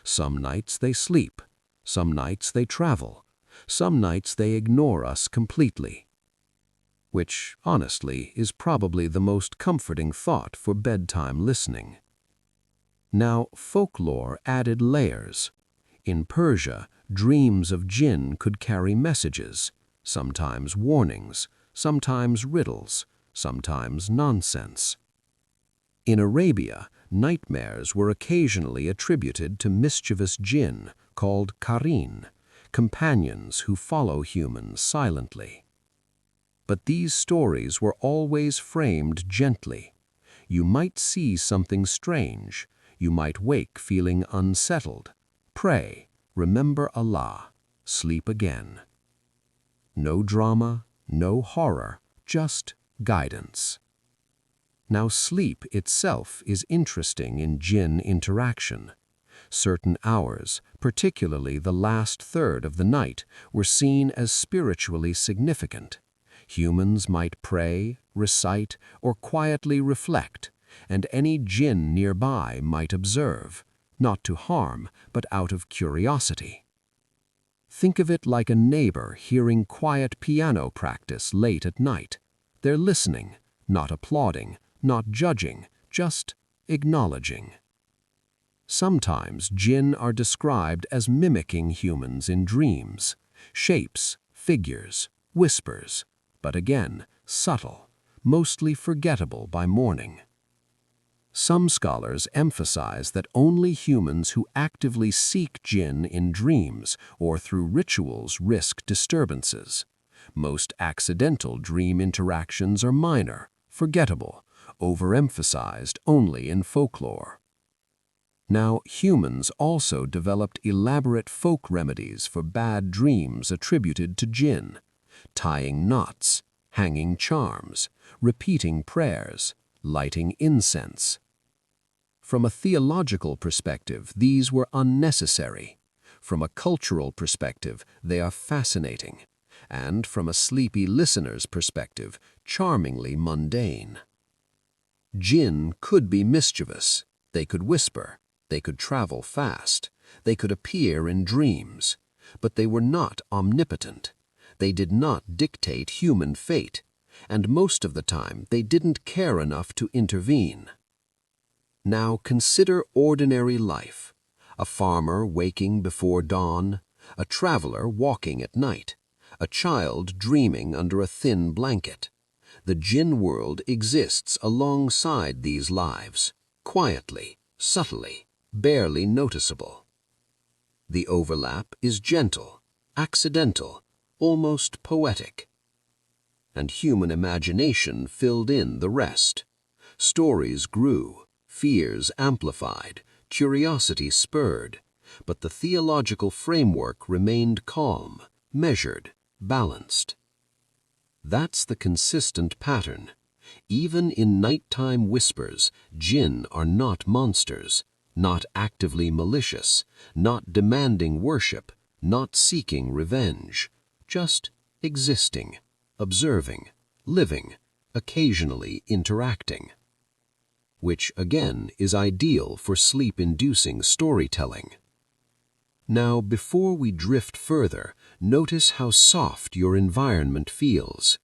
Some nights they sleep, some nights they travel, some nights they ignore us completely. Which, honestly, is probably the most comforting thought for bedtime listening. Now, folklore added layers. In Persia, dreams of Jinn could carry messages, sometimes warnings, sometimes riddles, sometimes nonsense. In Arabia, nightmares were occasionally attributed to mischievous Jinn called qarin, companions who follow humans silently. But these stories were always framed gently. You might see something strange. You might wake feeling unsettled. Pray, remember Allah, sleep again. No drama, no horror, just guidance. Now, sleep itself is interesting in Jinn interaction. Certain hours, particularly the last third of the night, were seen as spiritually significant. Humans might pray, recite, or quietly reflect, and any Jinn nearby might observe, not to harm, but out of curiosity. Think of it like a neighbor hearing quiet piano practice late at night. They're listening, not applauding, not judging, just acknowledging. Sometimes Jinn are described as mimicking humans in dreams, shapes, figures, whispers, but again, subtle, mostly forgettable by morning. Some scholars emphasize that only humans who actively seek jinn in dreams or through rituals risk disturbances. Most accidental dream interactions are minor, forgettable, overemphasized only in folklore. Now, humans also developed elaborate folk remedies for bad dreams attributed to jinn, tying knots, hanging charms, repeating prayers, lighting incense. From a theological perspective, these were unnecessary. From a cultural perspective, they are fascinating. And from a sleepy listener's perspective, charmingly mundane. Jinn could be mischievous. They could whisper. They could travel fast. They could appear in dreams. But they were not omnipotent. They did not dictate human fate. And most of the time, they didn't care enough to intervene. Now consider ordinary life. A farmer waking before dawn. A traveler walking at night. A child dreaming under a thin blanket. The jinn world exists alongside these lives, quietly, subtly, barely noticeable. The overlap is gentle, accidental, almost poetic. And human imagination filled in the rest. Stories grew, fears amplified, curiosity spurred, but the theological framework remained calm, measured, balanced. That's the consistent pattern. Even in nighttime whispers, jinn are not monsters, not actively malicious, not demanding worship, not seeking revenge, just existing, observing, living, occasionally interacting. Which, again, is ideal for sleep-inducing storytelling. Now, before we drift further, notice how soft your environment feels.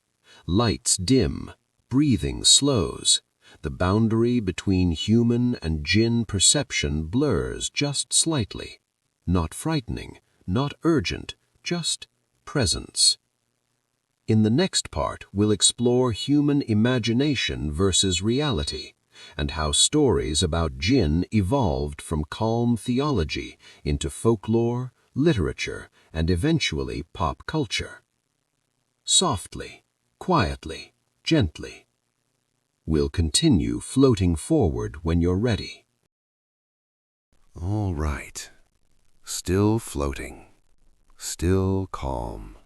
Lights dim, breathing slows. The boundary between human and jinn perception blurs just slightly. Not frightening, not urgent, just presence. In the next part, we'll explore human imagination versus reality, and how stories about jinn evolved from calm theology into folklore, literature, and eventually pop culture. Softly, quietly, gently. We'll continue floating forward when you're ready. All right. Still floating. Still calm.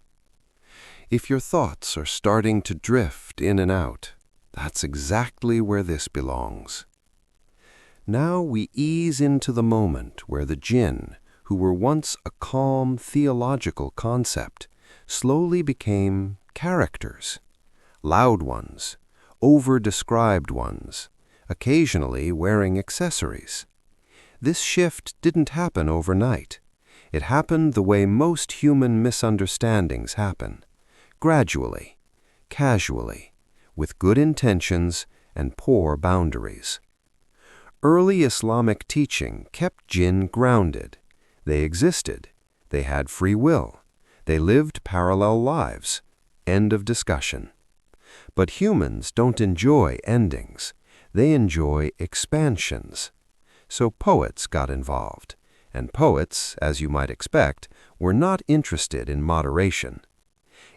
If your thoughts are starting to drift in and out, that's exactly where this belongs. Now we ease into the moment where the jinn, who were once a calm theological concept, slowly became characters. Loud ones, over-described ones, occasionally wearing accessories. This shift didn't happen overnight. It happened the way most human misunderstandings happen, gradually, casually, with good intentions and poor boundaries. Early Islamic teaching kept jinn grounded. They existed. They had free will. They lived parallel lives. End of discussion. But humans don't enjoy endings. They enjoy expansions. So poets got involved. And poets, as you might expect, were not interested in moderation.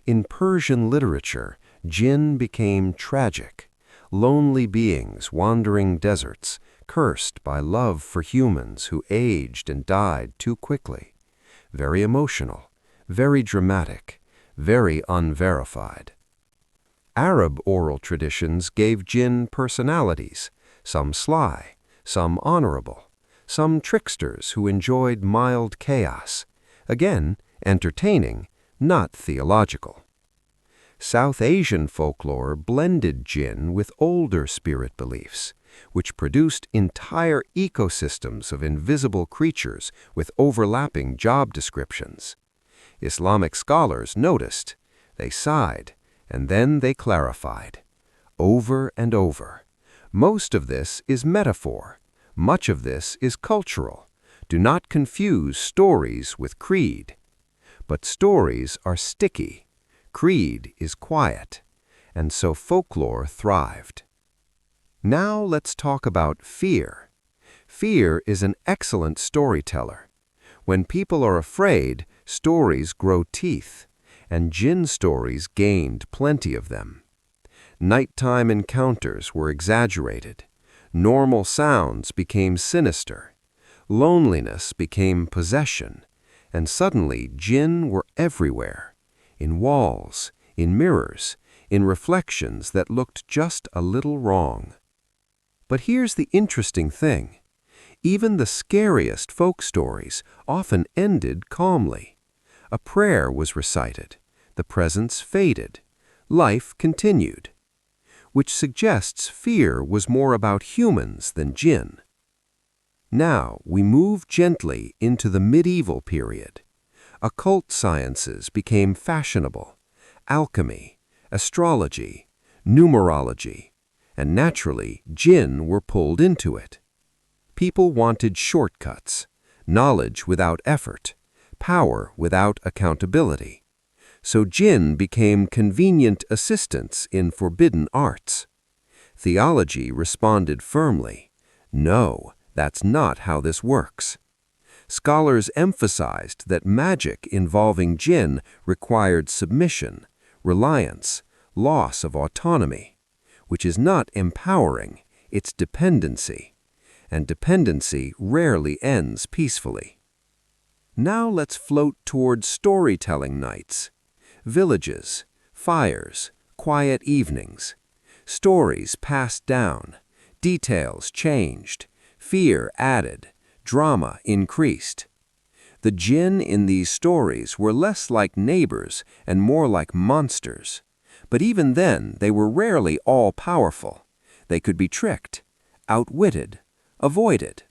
In Persian literature, jinn became tragic, lonely beings wandering deserts, cursed by love for humans who aged and died too quickly. Very emotional, very dramatic, very unverified. Arab oral traditions gave jinn personalities, some sly, some honorable, some tricksters who enjoyed mild chaos, again, entertaining, not theological. South Asian folklore blended jinn with older spirit beliefs, which produced entire ecosystems of invisible creatures with overlapping job descriptions. Islamic scholars noticed, they sighed, and then they clarified. Over and over. Most of this is metaphor. Much of this is cultural. Do not confuse stories with creed. But stories are sticky. Creed is quiet. and so folklore thrived. Now let's talk about fear. Fear is an excellent storyteller. When people are afraid, stories grow teeth, and Jinn stories gained plenty of them. Nighttime encounters were exaggerated. Normal sounds became sinister. Loneliness became possession, and suddenly Jinn were everywhere, in walls, in mirrors, in reflections that looked just a little wrong. But here's the interesting thing. Even the scariest folk stories often ended calmly. A prayer was recited, the presence faded, life continued, which suggests fear was more about humans than Jinn. Now we move gently into the medieval period. Occult sciences became fashionable. Alchemy, astrology, numerology, and naturally, Jinn were pulled into it. People wanted shortcuts, knowledge without effort, power without accountability. So Jinn became convenient assistants in forbidden arts. Theology responded firmly, no, that's not how this works. Scholars emphasized that magic involving Jinn required submission, reliance, loss of autonomy, which is not empowering, it's dependency, and dependency rarely ends peacefully. Now let's float toward storytelling nights. Villages, fires, quiet evenings. Stories passed down, details changed, fear added, drama increased. The Jinn in these stories were less like neighbors and more like monsters. But even then, they were rarely all-powerful. They could be tricked, outwitted, avoided,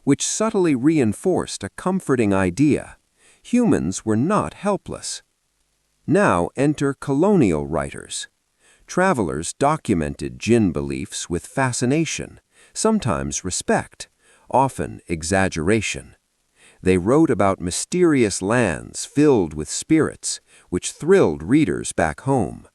which subtly reinforced a comforting idea. Humans were not helpless. Now enter colonial writers. Travelers documented Jinn beliefs with fascination, sometimes respect, often exaggeration. They wrote about mysterious lands filled with spirits, which thrilled readers back home.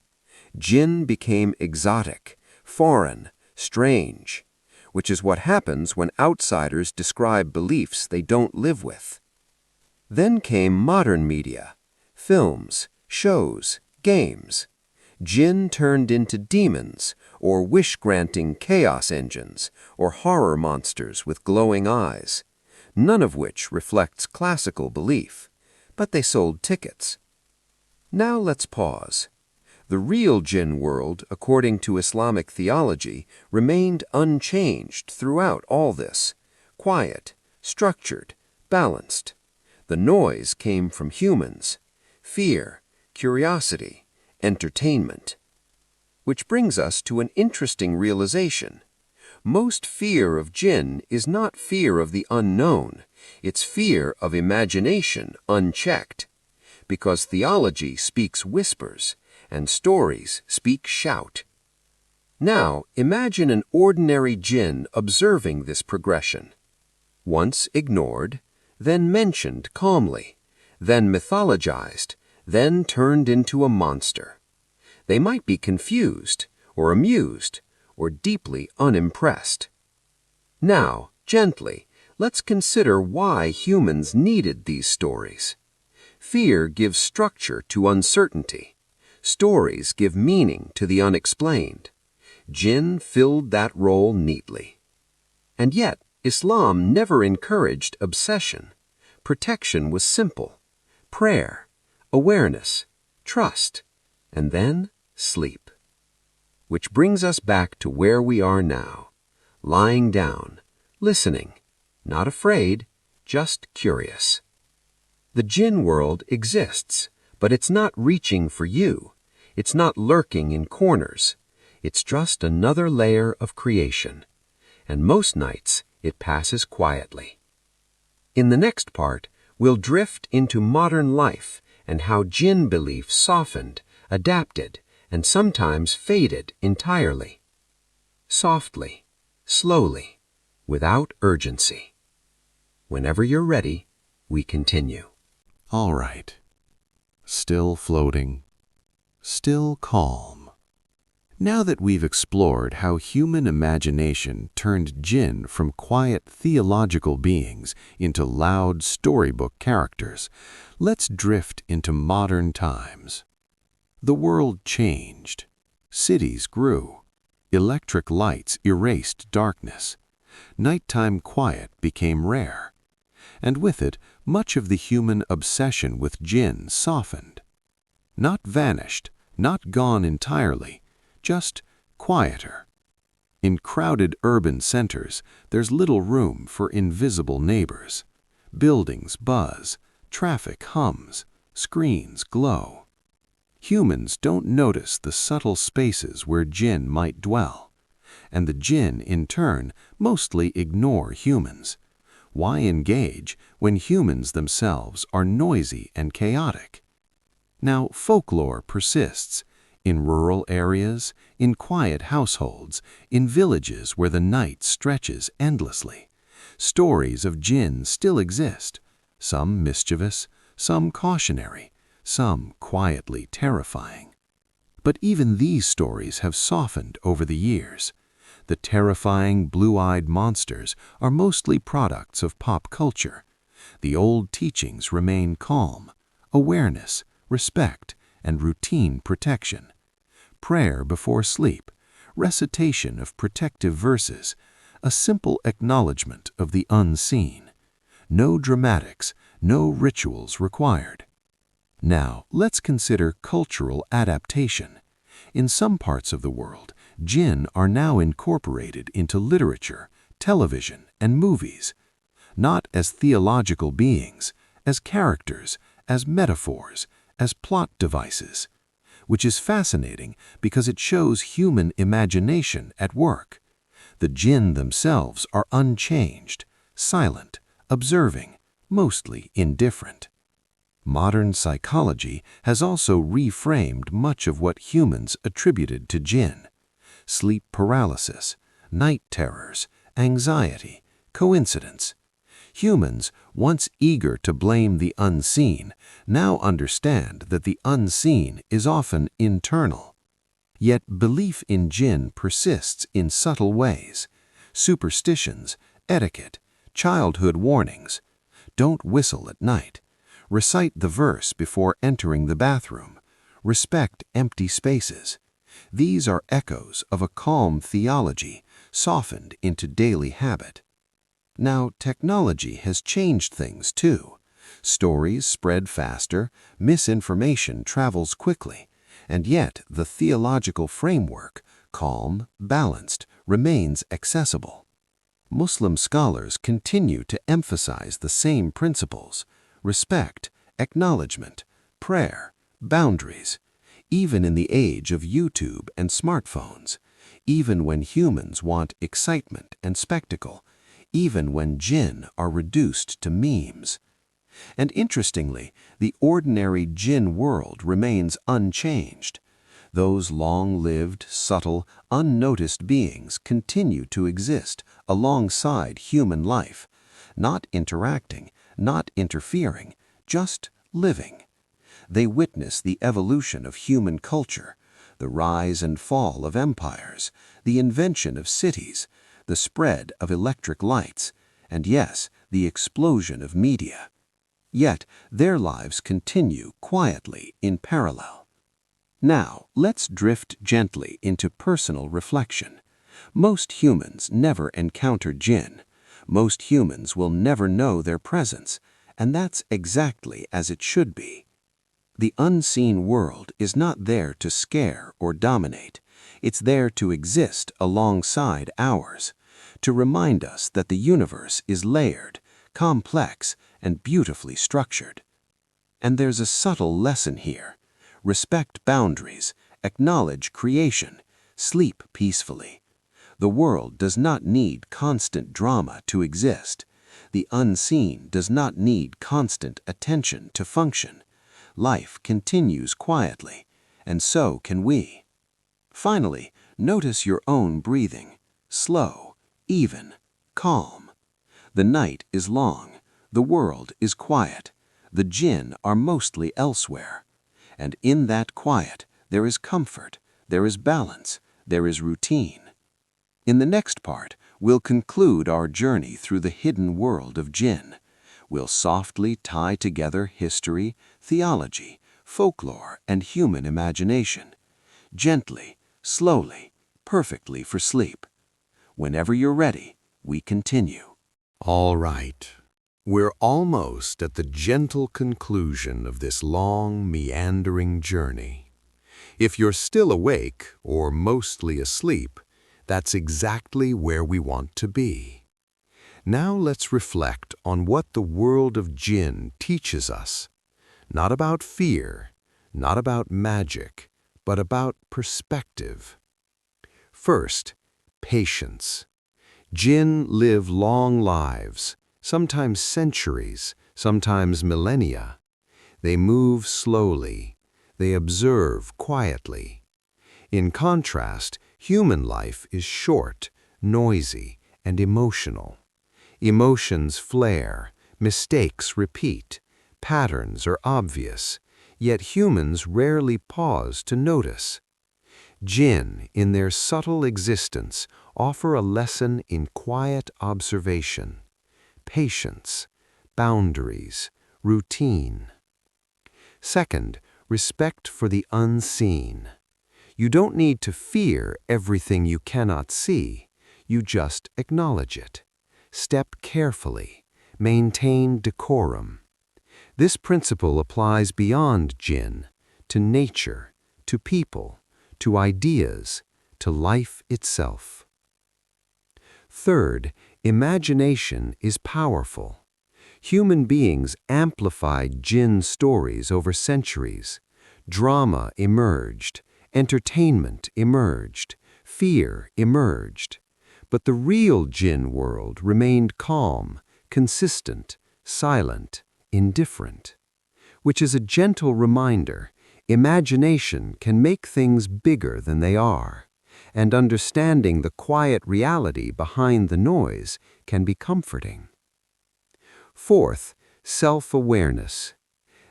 Jinn became exotic, foreign, strange, which is what happens when outsiders describe beliefs they don't live with. Then came modern media, films, shows, games. Jinn turned into demons, or wish-granting chaos engines, or horror monsters with glowing eyes, none of which reflects classical belief, but they sold tickets. Now let's pause. The real Jinn world, according to Islamic theology, remained unchanged throughout all this, quiet, structured, balanced. The noise came from humans, fear, curiosity, entertainment. Which brings us to an interesting realization. Most fear of Jinn is not fear of the unknown, it's fear of imagination unchecked. Because theology speaks whispers, and stories speak shout. Now, imagine an ordinary Jinn observing this progression. Once ignored, then mentioned calmly, then mythologized, then turned into a monster. They might be confused, or amused, or deeply unimpressed. Now, gently, let's consider why humans needed these stories. Fear gives structure to uncertainty. Stories give meaning to the unexplained. Jinn filled that role neatly. And yet, Islam never encouraged obsession. Protection was simple. Prayer, awareness, trust, and then sleep. Which brings us back to where we are now, lying down, listening, not afraid, just curious. The Jinn world exists, but it's not reaching for you. It's not lurking in corners. It's just another layer of creation. And most nights, it passes quietly. In the next part, we'll drift into modern life and how Jinn belief softened, adapted, and sometimes faded entirely. Softly, slowly, without urgency. Whenever you're ready, we continue. All right. Still floating. Still calm. Now that we've explored how human imagination turned jinn from quiet theological beings into loud storybook characters, let's drift into modern times. The world changed. Cities grew. Electric lights erased darkness. Nighttime quiet became rare. And with it, much of the human obsession with jinn softened. Not vanished, not gone entirely, just quieter. In crowded urban centers, there's little room for invisible neighbors. Buildings buzz, traffic hums, screens glow. Humans don't notice the subtle spaces where jinn might dwell. And the jinn, in turn, mostly ignore humans. Why engage when humans themselves are noisy and chaotic? Now, folklore persists. In rural areas, in quiet households, in villages where the night stretches endlessly. Stories of jinn still exist, some mischievous, some cautionary, some quietly terrifying. But even these stories have softened over the years. The terrifying blue-eyed monsters are mostly products of pop culture. The old teachings remain calm, awareness, respect, and routine protection. Prayer before sleep, recitation of protective verses, a simple acknowledgement of the unseen. No dramatics, no rituals required. Now, let's consider cultural adaptation. In some parts of the world, jinn are now incorporated into literature, television, and movies. Not as theological beings, as characters, as metaphors, as plot devices. Which is fascinating because it shows human imagination at work. The jinn themselves are unchanged, silent, observing, mostly indifferent. Modern psychology has also reframed much of what humans attributed to jinn. Sleep paralysis, night terrors, anxiety, coincidence. Humans, once eager to blame the unseen, now understand that the unseen is often internal. Yet belief in jinn persists in subtle ways. Superstitions, etiquette, childhood warnings. Don't whistle at night. Recite the verse before entering the bathroom. Respect empty spaces. These are echoes of a calm theology softened into daily habit. Now, technology has changed things too. Stories spread faster, misinformation travels quickly, and yet the theological framework, calm, balanced, remains accessible. Muslim scholars continue to emphasize the same principles: respect, acknowledgement, prayer, boundaries. Even in the age of YouTube and smartphones, even when humans want excitement and spectacle, even when jinn are reduced to memes. And interestingly, the ordinary jinn world remains unchanged. Those long-lived, subtle, unnoticed beings continue to exist alongside human life, not interacting, not interfering, just living. They witness the evolution of human culture, the rise and fall of empires, the invention of cities, the spread of electric lights, and yes, the explosion of media. Yet their lives continue quietly in parallel. Now, let's drift gently into personal reflection. Most humans never encounter jinn. Most humans will never know their presence, and that's exactly as it should be. The unseen world is not there to scare or dominate. It's there to exist alongside ours, to remind us that the universe is layered, complex, and beautifully structured. And there's a subtle lesson here. Respect boundaries, acknowledge creation, sleep peacefully. The world does not need constant drama to exist. The unseen does not need constant attention to function. Life continues quietly, and so can we. Finally, notice your own breathing, slow, even, calm. The night is long, the world is quiet, the jinn are mostly elsewhere. And in that quiet, there is comfort, there is balance, there is routine. In the next part, we'll conclude our journey through the hidden world of Jinn. We'll softly tie together history, theology, folklore, and human imagination. Gently, slowly, perfectly for sleep. Whenever you're ready, we continue. All right. We're almost at the gentle conclusion of this long, meandering journey. If you're still awake or mostly asleep, that's exactly where we want to be. Now let's reflect on what the world of Jinn teaches us. Not about fear, not about magic, but about perspective. First, patience. Jinn live long lives, sometimes centuries, sometimes millennia. They move slowly. They observe quietly. In contrast, human life is short, noisy, and emotional. Emotions flare, mistakes repeat, patterns are obvious, yet humans rarely pause to notice. Jinn, in their subtle existence, offer a lesson in quiet observation, patience, boundaries, routine. Second, respect for the unseen. You don't need to fear everything you cannot see. You just acknowledge it. Step carefully. Maintain decorum. This principle applies beyond Jinn, to nature, to people, to ideas, to life itself. Third, imagination is powerful. Human beings amplified Jinn stories over centuries. Drama emerged, entertainment emerged, fear emerged. But the real Jinn world remained calm, consistent, silent, indifferent. Which is a gentle reminder, imagination can make things bigger than they are, and understanding the quiet reality behind the noise can be comforting. Fourth, self-awareness.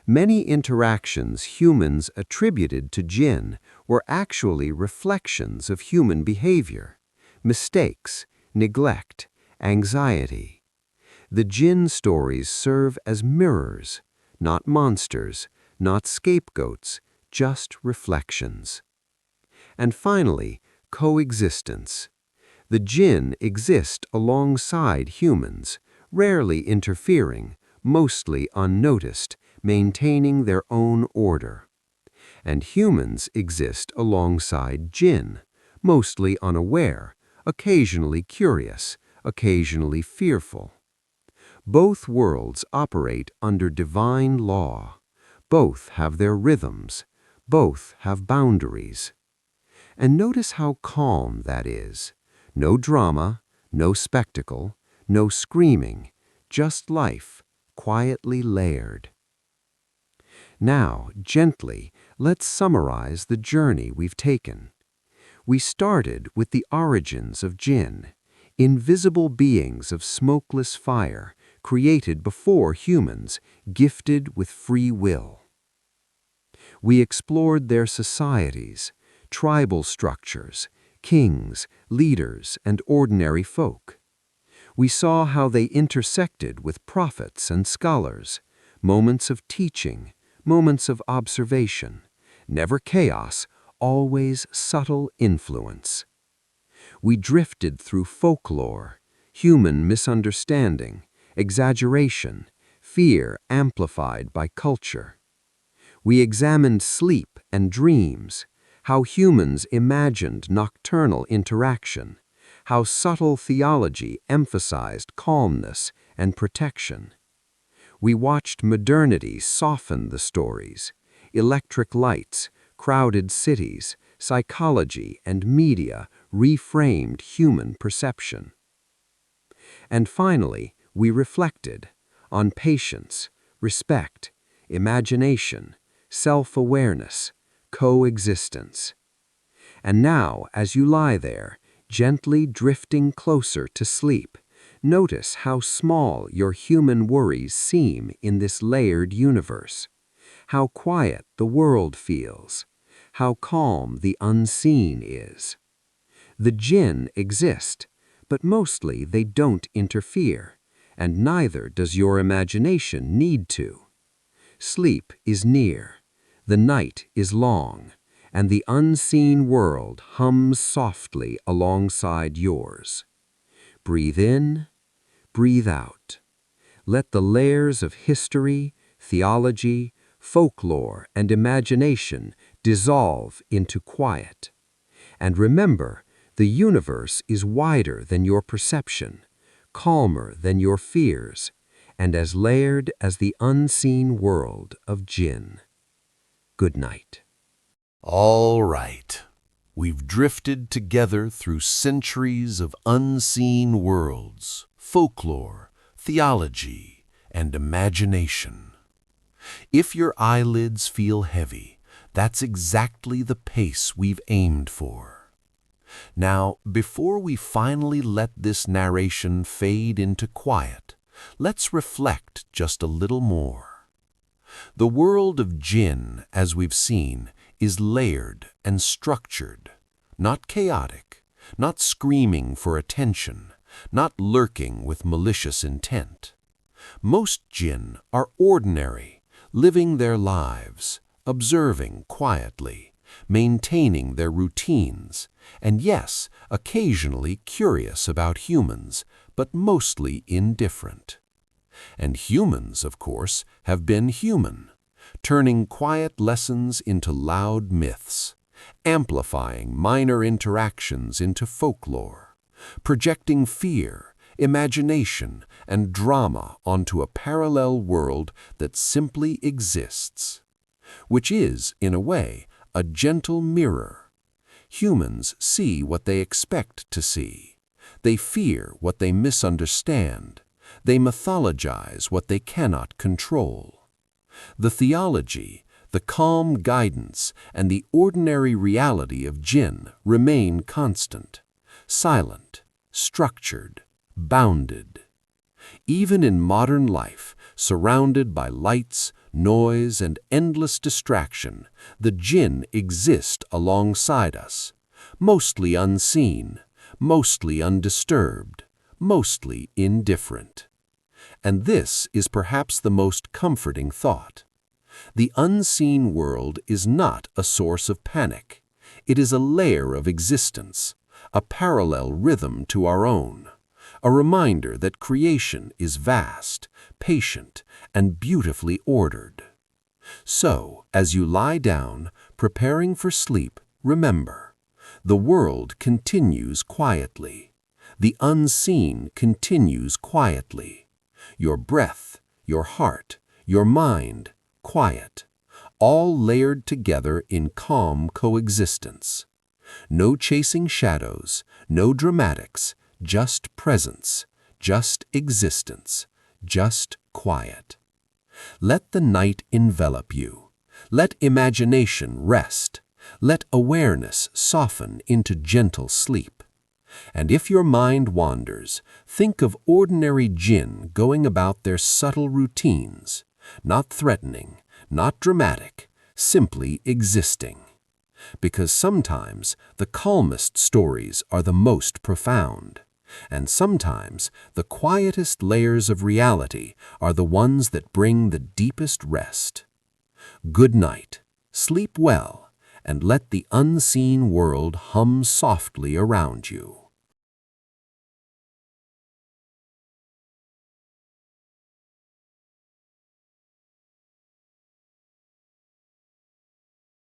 Many interactions humans attributed to Jinn were actually reflections of human behavior, mistakes, neglect, anxiety. The Jinn stories serve as mirrors, not monsters, not scapegoats, just reflections. And finally, coexistence. The Jinn exist alongside humans, rarely interfering, mostly unnoticed, maintaining their own order. And humans exist alongside Jinn, mostly unaware, occasionally curious, occasionally fearful. Both worlds operate under divine law. Both have their rhythms. Both have boundaries. And notice how calm that is. No drama, no spectacle, no screaming, just life, quietly layered. Now, gently, let's summarize the journey we've taken. We started with the origins of Jinn, invisible beings of smokeless fire, created before humans, gifted with free will. We explored their societies, tribal structures, kings, leaders, and ordinary folk. We saw how they intersected with prophets and scholars, moments of teaching, moments of observation, never chaos, always subtle influence. We drifted through folklore, human misunderstanding, exaggeration, fear amplified by culture. We examined sleep and dreams, how humans imagined nocturnal interaction, how subtle theology emphasized calmness and protection. We watched modernity soften the stories, electric lights, crowded cities, psychology, and media reframed human perception. And finally, we reflected on patience, respect, imagination, self-awareness, coexistence. And now, as you lie there, gently drifting closer to sleep, notice how small your human worries seem in this layered universe, how quiet the world feels, how calm the unseen is. The jinn exist, but mostly they don't interfere, and neither does your imagination need to. Sleep is near, the night is long, and the unseen world hums softly alongside yours. Breathe in, breathe out. Let the layers of history, theology, folklore, and imagination dissolve into quiet. And remember, the universe is wider than your perception, calmer than your fears, and as layered as the unseen world of Jinn. Good night. All right. We've drifted together through centuries of unseen worlds, folklore, theology, and imagination. If your eyelids feel heavy, that's exactly the pace we've aimed for. Now, before we finally let this narration fade into quiet, let's reflect just a little more. The world of Jinn, as we've seen, is layered and structured, not chaotic, not screaming for attention, not lurking with malicious intent. Most Jinn are ordinary, living their lives, observing quietly, maintaining their routines, and yes, occasionally curious about humans, but mostly indifferent. And humans, of course, have been human, turning quiet lessons into loud myths, amplifying minor interactions into folklore, projecting fear, imagination, and drama onto a parallel world that simply exists, which is, in a way, a gentle mirror. Humans see what they expect to see. They fear what they misunderstand. They mythologize what they cannot control. The theology, the calm guidance, and the ordinary reality of Jinn remain constant, silent, structured, bounded. Even in modern life, surrounded by lights, noise, and endless distraction, the Jinn exist alongside us, mostly unseen, mostly undisturbed, mostly indifferent. And this is perhaps the most comforting thought. The unseen world is not a source of panic. It is a layer of existence, a parallel rhythm to our own, a reminder that creation is vast, patient, and beautifully ordered. So, as you lie down, preparing for sleep, remember, the world continues quietly. The unseen continues quietly. Your breath, your heart, your mind, quiet, all layered together in calm coexistence. No chasing shadows, no dramatics, just presence, just existence, just quiet. Let the night envelop you. Let imagination rest. Let awareness soften into gentle sleep. And if your mind wanders, think of ordinary Jinn going about their subtle routines, not threatening, not dramatic, simply existing. Because sometimes the calmest stories are the most profound, and sometimes the quietest layers of reality are the ones that bring the deepest rest. Good night, sleep well, and let the unseen world hum softly around you.